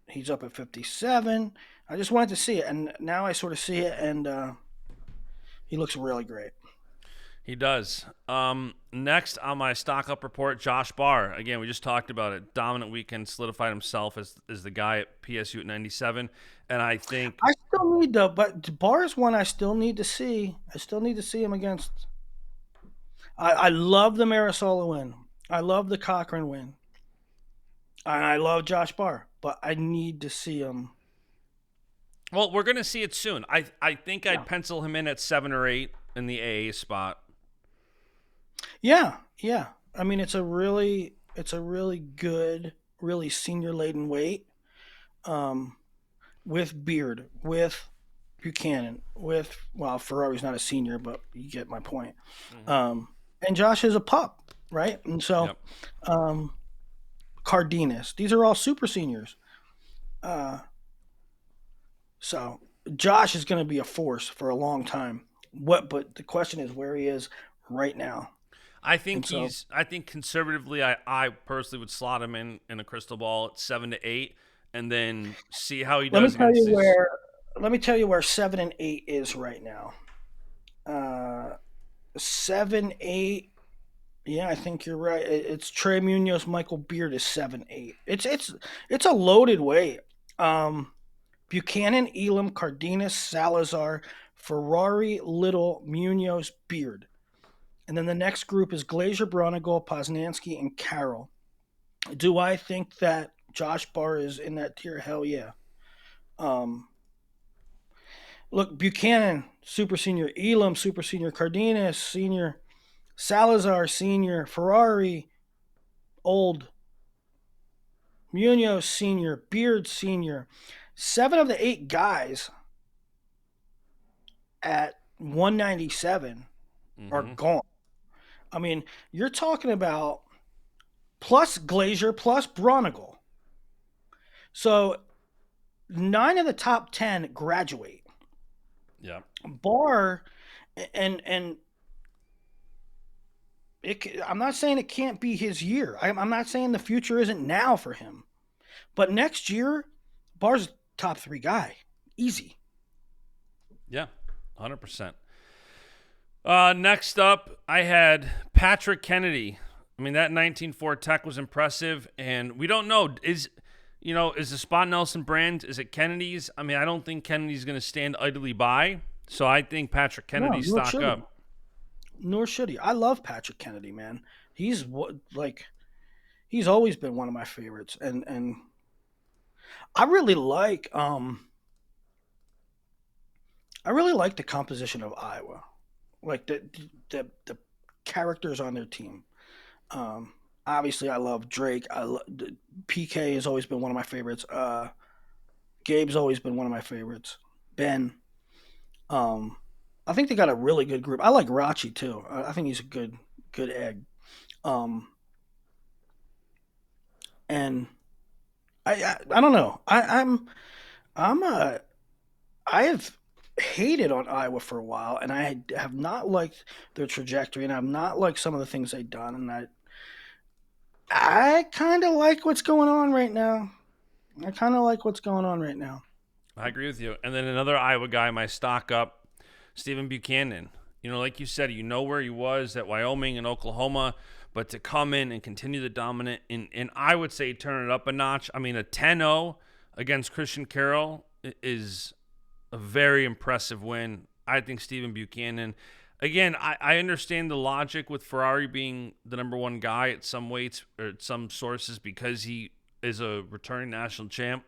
Speaker 2: He's up at 57. I just wanted to see it, and now I sort of see it, and he looks really great.
Speaker 1: He does. Next on my stock up report, Josh Barr. Again, we just talked about it. Dominant weekend, solidified himself as the guy at PSU at 97. And I think
Speaker 2: I still need but Barr is one I still need to see. I still need to see him against. I love the Marisol win. I love the Cochran win, and I love Josh Barr, but I need to see him.
Speaker 1: Well, we're gonna see it soon. I think I'd
Speaker 2: Yeah,
Speaker 1: pencil him in at 7 or 8 in the AA spot.
Speaker 2: yeah, yeah. I mean, it's a really good, really senior laden weight. Um, with Beard, with Buchanan, with Ferrari's not a senior, but you get my point.
Speaker 1: Mm-hmm.
Speaker 2: Um, and Josh is a pup, right? And so,
Speaker 1: Yep.
Speaker 2: um, Cardenas, these are all super seniors. Uh, so Josh is going to be a force for a long time. But the question is where he is right now. And so
Speaker 1: I think conservatively, I personally would slot him in a crystal ball at 7 to 8, and then see how he
Speaker 2: let me
Speaker 1: does
Speaker 2: tell
Speaker 1: against
Speaker 2: you
Speaker 1: these.
Speaker 2: where let me tell you where 7 and 8 is right now. 7, 8. Yeah, I think you're right. It's Trey Munoz, Michael Beard is 7, 8. It's a loaded weight. Um, Buchanan, Elam, Cardenas, Salazar, Ferrari, Little, Munoz, Beard. And then the next group is Glazier, Bronigal, Poznansky, and Carroll. Do I think that Josh Barr is in that tier? Hell yeah. Um, look, Buchanan, super senior, Elam, super senior, Cardenas, senior, Salazar, senior, Ferrari, old, Munoz, senior, Beard, senior. 7 of the 8 guys at 197 are
Speaker 1: Mm-hmm.
Speaker 2: gone. I mean, you're talking about plus Glazier plus Bronigal. So 9 of the top 10 graduate.
Speaker 1: Yeah.
Speaker 2: Barr and I'm not saying it can't be his year. I'm not saying the future isn't now for him. But next year, Barr's top 3 guy, easy.
Speaker 1: Yeah. 100%. Next up, I had Patrick Kennedy. I mean, that 19.4 tech was impressive, and we don't know is the spot Nelson brand? Is it Kennedy's? I mean, I don't think Kennedy's going to stand idly by, so I think Patrick
Speaker 2: No,
Speaker 1: Kennedy
Speaker 2: nor
Speaker 1: stock
Speaker 2: should he.
Speaker 1: up.
Speaker 2: Nor should he. I love Patrick Kennedy, man. He's he's always been one of my favorites, and I really like the composition of Iowa, like the characters on their team. Um, Obviously, I love Drake. PK has always been one of my favorites. Gabe's always been one of my favorites. Ben. Um, I think they got a really good group. I like Rachi too. I think he's a good egg. Um, and I don't know. I'm a I have hated on Iowa for a while, and I have not liked their trajectory, and I've not liked some of the things they've done, and I kind of like what's going on right now. I kind of like what's going on right now.
Speaker 1: I agree with you. And then another Iowa guy, my stock up, Stephen Buchanan. Like you said, where he was at Wyoming and Oklahoma, but to come in and continue the dominant, and I would say turn it up a notch. I mean, a 10-0 against Christian Carroll is a very impressive win. I think Stephen Buchanan, again, I understand the logic with Ferrari being the number one guy at some weights or at some sources because he is a returning national champ.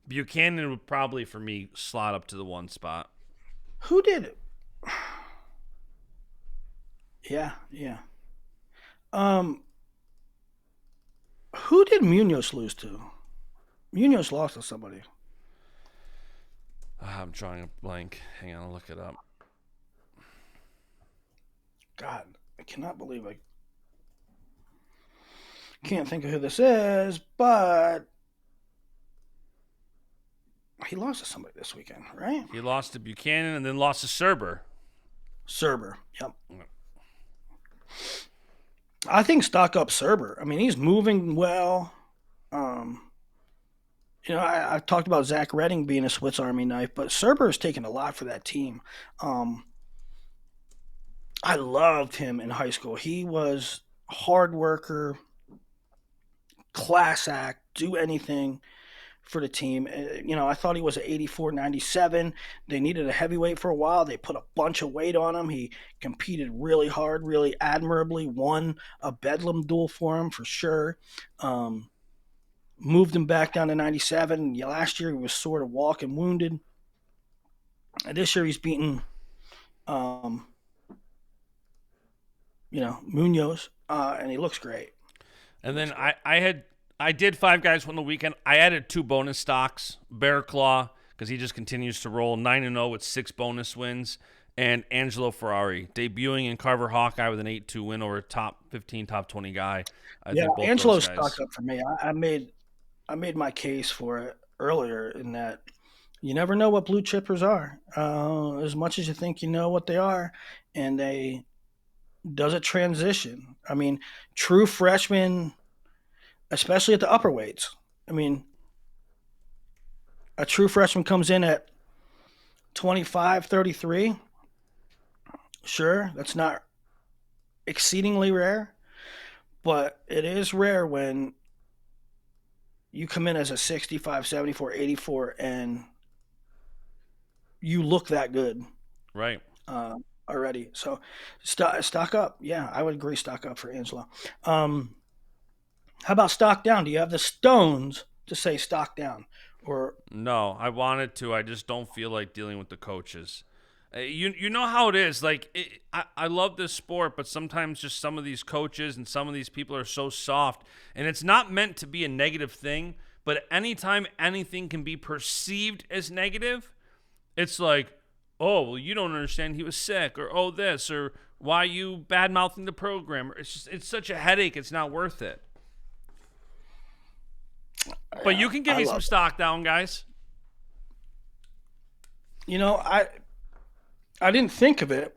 Speaker 1: Buchanan would probably, for me, slot up to the 1 spot.
Speaker 2: Who did it? Yeah, yeah. Um, who did Munoz lose to? Munoz lost to somebody.
Speaker 1: I'm drawing a blank. Hang on, I'll look it up.
Speaker 2: God, I cannot believe I can't think of who this is, but he lost to somebody this weekend, right?
Speaker 1: He lost to Buchanan and then lost to Serber.
Speaker 2: Serber. Yep. I think stock up Serber. I mean, he's moving well. Um, I've talked about Zach Redding being a Swiss Army knife, but Serber has taken a lot for that team. Um, I loved him in high school. He was hard worker, class act, do anything, for the team. I thought he was at 84, 97. They needed a heavyweight for a while. They put a bunch of weight on him. He competed really hard, really admirably, won a Bedlam duel for him for sure. Moved him back down to 97. Last year he was sort of walking wounded. And this year he's beaten, um, Munoz, and he looks great.
Speaker 1: And then I did Five Guys from the weekend. I added 2 bonus stocks. Bear Claw, because he just continues to roll 9-0 with 6 bonus wins. And Angelo Ferrari, debuting in Carver Hawkeye with an 8-2 win over a top 15, top 20 guy. I think both
Speaker 2: Angelo's
Speaker 1: those guys.
Speaker 2: stuck up for me. I made my case for it earlier in that you never know what blue chippers are. As much as you think you know what they are, and they does it transition. I mean, true freshmen, especially at the upper weights. I mean, a true freshman comes in at 25, 33. Sure, that's not exceedingly rare, but it is rare when you come in as a 65, 74, 84, and you look that good.
Speaker 1: Right.
Speaker 2: Already. So stock up. Yeah, I would agree. Stock up for Angelo. How about stock down? Do you have the stones to say stock down? Or
Speaker 1: No, I wanted to. I just don't feel like dealing with the coaches. You know how it is. Like I love this sport, but sometimes just some of these coaches and some of these people are so soft, and it's not meant to be a negative thing. But anytime anything can be perceived as negative, it's like, oh, well, you don't understand. He was sick, or oh, this, or why you bad mouthing the program. It's such a headache. It's not worth it. But you can give me some stock down, guys.
Speaker 2: I didn't think of it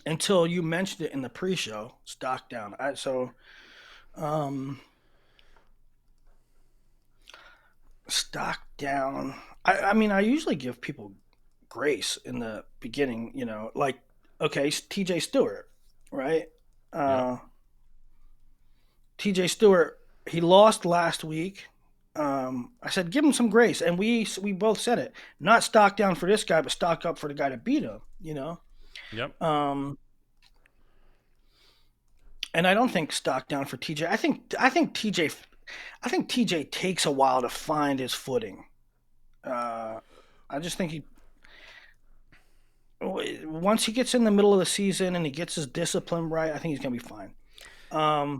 Speaker 2: until you mentioned it in the pre-show. Stock down. Stock down. I mean, I usually give people grace in the beginning. Like, okay, TJ Stewart, right?
Speaker 1: Yeah.
Speaker 2: TJ Stewart, he lost last week. I said, give him some grace, and we both said it. Not stock down for this guy, but stock up for the guy that beat him.
Speaker 1: Yep.
Speaker 2: And I don't think stock down for TJ. I think TJ takes a while to find his footing. I just think once he gets in the middle of the season and he gets his discipline right, I think he's gonna be fine.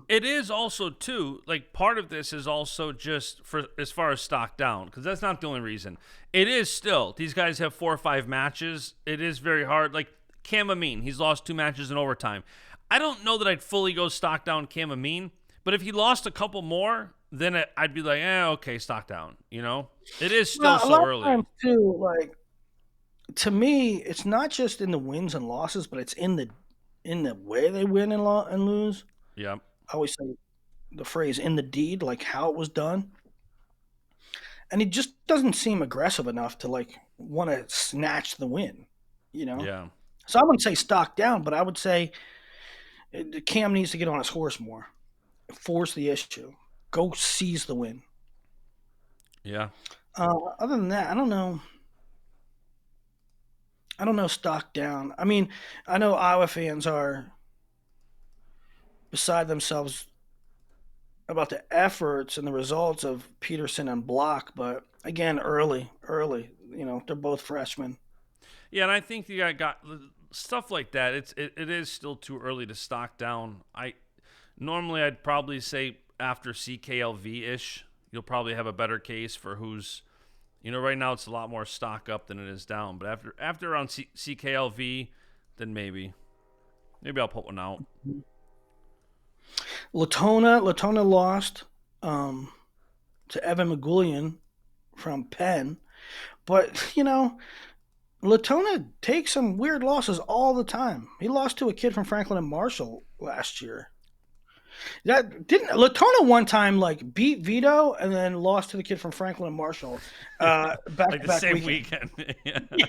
Speaker 1: It is also too, like, part of this is also just for as far as stock down, because that's not the only reason. It is still, these guys have 4 or 5 matches. It is very hard. Like Cam Amin, he's lost 2 matches in overtime. I don't know that I'd fully go stock down Cam Amin, but if he lost a couple more, then I'd be like, okay, stock down. It is still so early.
Speaker 2: Times too, like, to me, it's not just in the wins and losses, but it's in the way they win and lose.
Speaker 1: Yeah.
Speaker 2: I always say the phrase "in the deed," like how it was done, and he just doesn't seem aggressive enough to like want to snatch the win.
Speaker 1: Yeah.
Speaker 2: So I wouldn't say stock down, but I would say Cam needs to get on his horse more, force the issue, go seize the win.
Speaker 1: Yeah.
Speaker 2: Other than that, I don't know. Stock down. I mean, I know Iowa fans are beside themselves about the efforts and the results of Peterson and Block, but again, early. They're both freshmen.
Speaker 1: Yeah, and I think you got stuff like that. It is still too early to stock down. I'd probably say after CKLV ish, you'll probably have a better case for who's. Right now it's a lot more stock up than it is down. But after around CKLV, then maybe I'll put one out.
Speaker 2: Latona lost to Evan McGuillian from Penn, but Latona takes some weird losses all the time. He lost to a kid from Franklin and Marshall last year. That didn't Latona one time like beat Vito and then lost to the kid from Franklin and Marshall back
Speaker 1: like
Speaker 2: to
Speaker 1: the
Speaker 2: back
Speaker 1: same weekend.
Speaker 2: Yeah.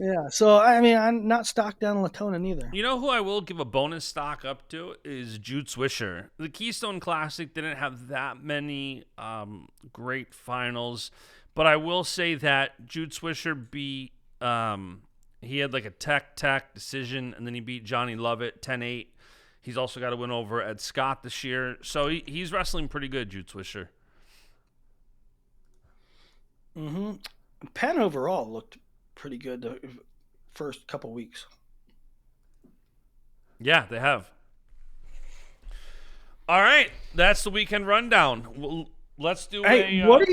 Speaker 2: Yeah. So I mean, I'm not stocked down Latona neither.
Speaker 1: You know who I will give a bonus stock up to is Jude Swisher. The Keystone Classic didn't have that many great finals, but I will say that Jude Swisher beat he had like a tech decision, and then he beat Johnny Lovett 10-8. He's also got a win over Ed Scott this year, so he's wrestling pretty good, Jude Swisher.
Speaker 2: Hmm. Penn overall looked pretty good the first couple weeks.
Speaker 1: Yeah, they have. All right, that's the weekend rundown. Let's do
Speaker 2: Hey,
Speaker 1: a.
Speaker 2: what are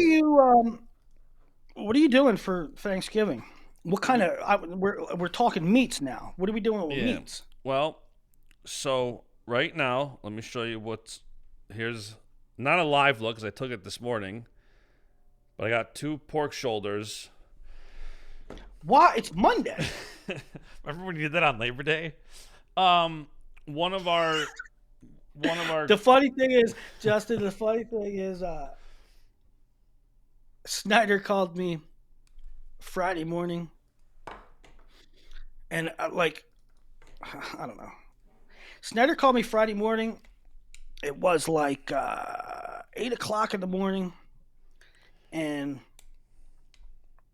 Speaker 2: you doing for Thanksgiving? What kind of we're talking meats now. What are we doing with
Speaker 1: Yeah.
Speaker 2: meats?
Speaker 1: Well, so right now, let me show you what's here's not a live look because I took it this morning, but I got 2 pork shoulders.
Speaker 2: Why? It's Monday.
Speaker 1: Remember when you did that on Labor Day? Um, one of our
Speaker 2: The funny thing is, Justin. The funny thing is, Snyder called me Friday morning, and I don't know. Snyder called me Friday morning. It was like 8 o'clock in the morning, and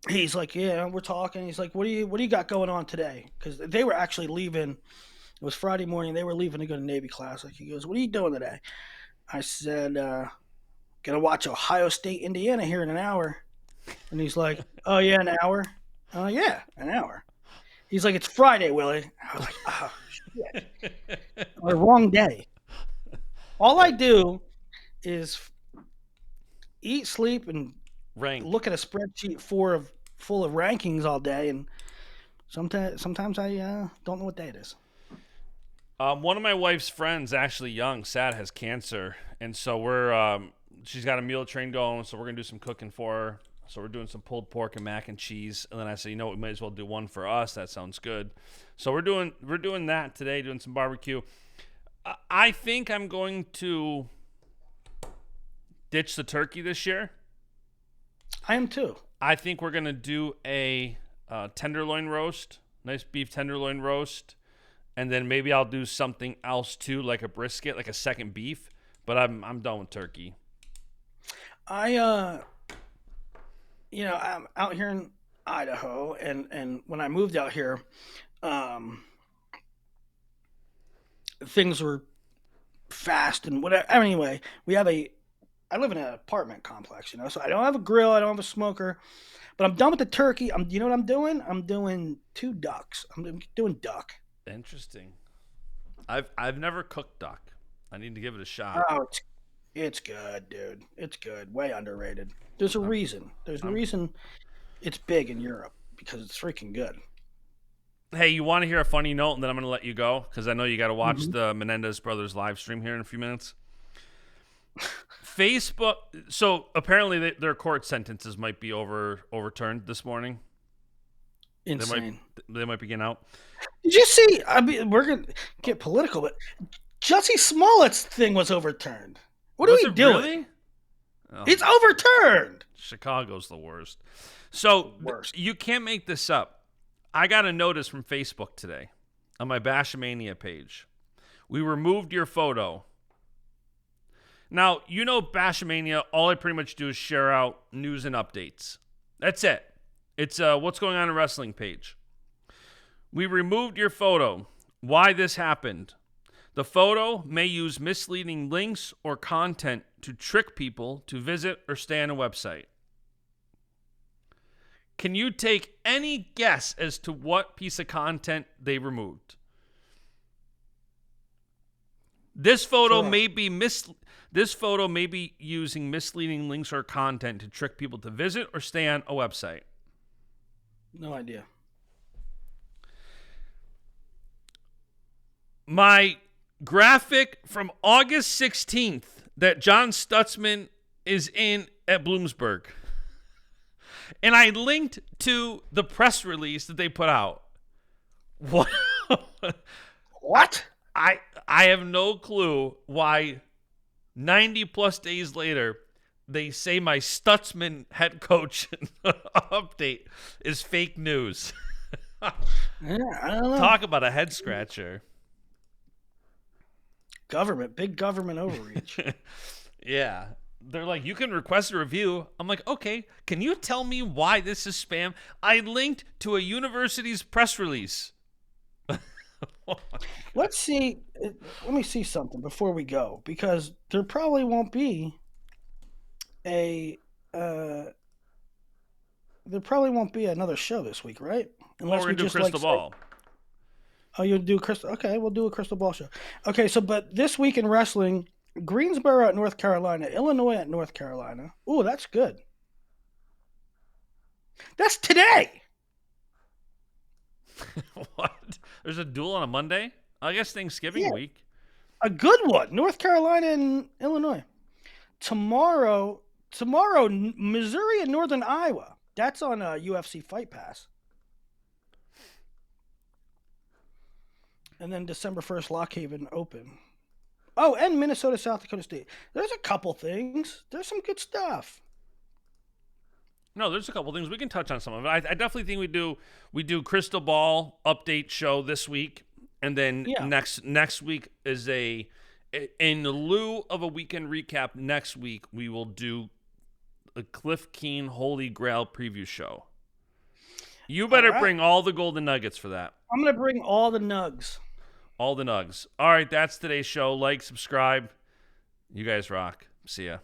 Speaker 2: he's like, "Yeah, we're talking." He's like, what do you got going on today?" Because they were actually leaving. It was Friday morning. They were leaving to go to Navy Classic. He goes, "What are you doing today?" I said, "Gonna watch Ohio State, Indiana here in an hour." And he's like, "Oh yeah, an hour." Yeah, an hour. He's like, "It's Friday, Willie." I was like, "Oh shit, the wrong day." All I do is eat, sleep, and
Speaker 1: rank.
Speaker 2: look at a spreadsheet full of rankings all day, and sometimes I don't know what day it is.
Speaker 1: One of my wife's friends, actually young, sad, has cancer, and so she's got a meal train going, so we're gonna do some cooking for her. So we're doing some pulled pork and mac and cheese, and then I said, you know what, we might as well do one for us. That sounds good. So we're doing that today, doing some barbecue. I think I'm going to ditch the turkey this year.
Speaker 2: I am too.
Speaker 1: I think we're gonna do a tenderloin roast, nice beef tenderloin roast, and then maybe I'll do something else too, like a brisket, like a second beef. But I'm done with turkey.
Speaker 2: I I'm out here in Idaho, and when I moved out here, um, things were fast and whatever. Anyway, I live in an apartment complex, so I don't have a grill, I don't have a smoker, but I'm done with the turkey. You know what I'm doing? I'm doing 2 ducks. I'm doing duck.
Speaker 1: Interesting. I've never cooked duck. I need to give it a shot.
Speaker 2: Oh, it's good, dude. It's good. Way underrated. There's a
Speaker 1: I'm,
Speaker 2: reason. There's a
Speaker 1: I'm,
Speaker 2: reason it's big in Europe because it's freaking good.
Speaker 1: hey, you want to hear a funny note, and then I'm going to let you go because I know you got to watch
Speaker 2: Hmm.
Speaker 1: the Menendez brothers live stream here in a few minutes. Facebook. So apparently their court sentences might be overturned this morning. They might
Speaker 2: Insane.
Speaker 1: they might be getting out.
Speaker 2: Did you see? I mean, we're gonna get political, but Jussie Smollett's thing was overturned. What are
Speaker 1: Was
Speaker 2: we
Speaker 1: it
Speaker 2: doing?
Speaker 1: really? Oh,
Speaker 2: It's overturned.
Speaker 1: Chicago's the worst. So
Speaker 2: Worst.
Speaker 1: you can't make this up. I got a notice from Facebook today on my Baschamania page. We removed your photo. Now, Baschamania, all I pretty much do is share out news and updates. That's it. It's what's going on in wrestling page. We removed your photo. Why this happened? The photo may use misleading links or content to trick people to visit or stay on a website. Can you take any guess as to what piece of content they removed? This photo
Speaker 2: Sure.
Speaker 1: This photo may be using misleading links or content to trick people to visit or stay on a website.
Speaker 2: No idea.
Speaker 1: My graphic from August 16th that John Stutzman is in at Bloomsburg. And I linked to the press release that they put out. What?
Speaker 2: What?
Speaker 1: I have no clue why 90 plus days later they say my Stutzman head coach update is fake news.
Speaker 2: Yeah, I don't know.
Speaker 1: Talk about a head scratcher.
Speaker 2: Big government overreach.
Speaker 1: Yeah. They're like, you can request a review. I'm like, okay, can you tell me why this is spam? I linked to a university's press release.
Speaker 2: Let's see. Let me see something before we go, because there probably won't be a. There probably won't be another show this week, right?
Speaker 1: Well,
Speaker 2: Unless
Speaker 1: we're
Speaker 2: we
Speaker 1: going to do
Speaker 2: just
Speaker 1: Crystal Ball.
Speaker 2: Oh, you'll do crystal. Okay, we'll do a crystal ball show. Okay, so but this week in wrestling, Greensboro at North Carolina, Illinois at North Carolina. Ooh, that's good. That's today.
Speaker 1: What? There's a duel on a Monday? I guess Thanksgiving
Speaker 2: Yeah,
Speaker 1: week.
Speaker 2: a good one. North Carolina and Illinois. Tomorrow, Missouri and Northern Iowa. That's on UFC Fight Pass. And then December 1st, Lockhaven Open. Oh, and Minnesota, South Dakota State. There's a couple things. There's some good stuff.
Speaker 1: No, there's a couple things we can touch on some of it. I definitely think we do Crystal Ball update show this week, and then
Speaker 2: Yeah.
Speaker 1: next week is in lieu of a weekend recap. Next week we will do a Cliff Keen Holy Grail preview show. You better bring all the golden nuggets for that.
Speaker 2: I'm going to bring all the nugs.
Speaker 1: All the nugs. All right, that's today's show. Like, subscribe. You guys rock. See ya.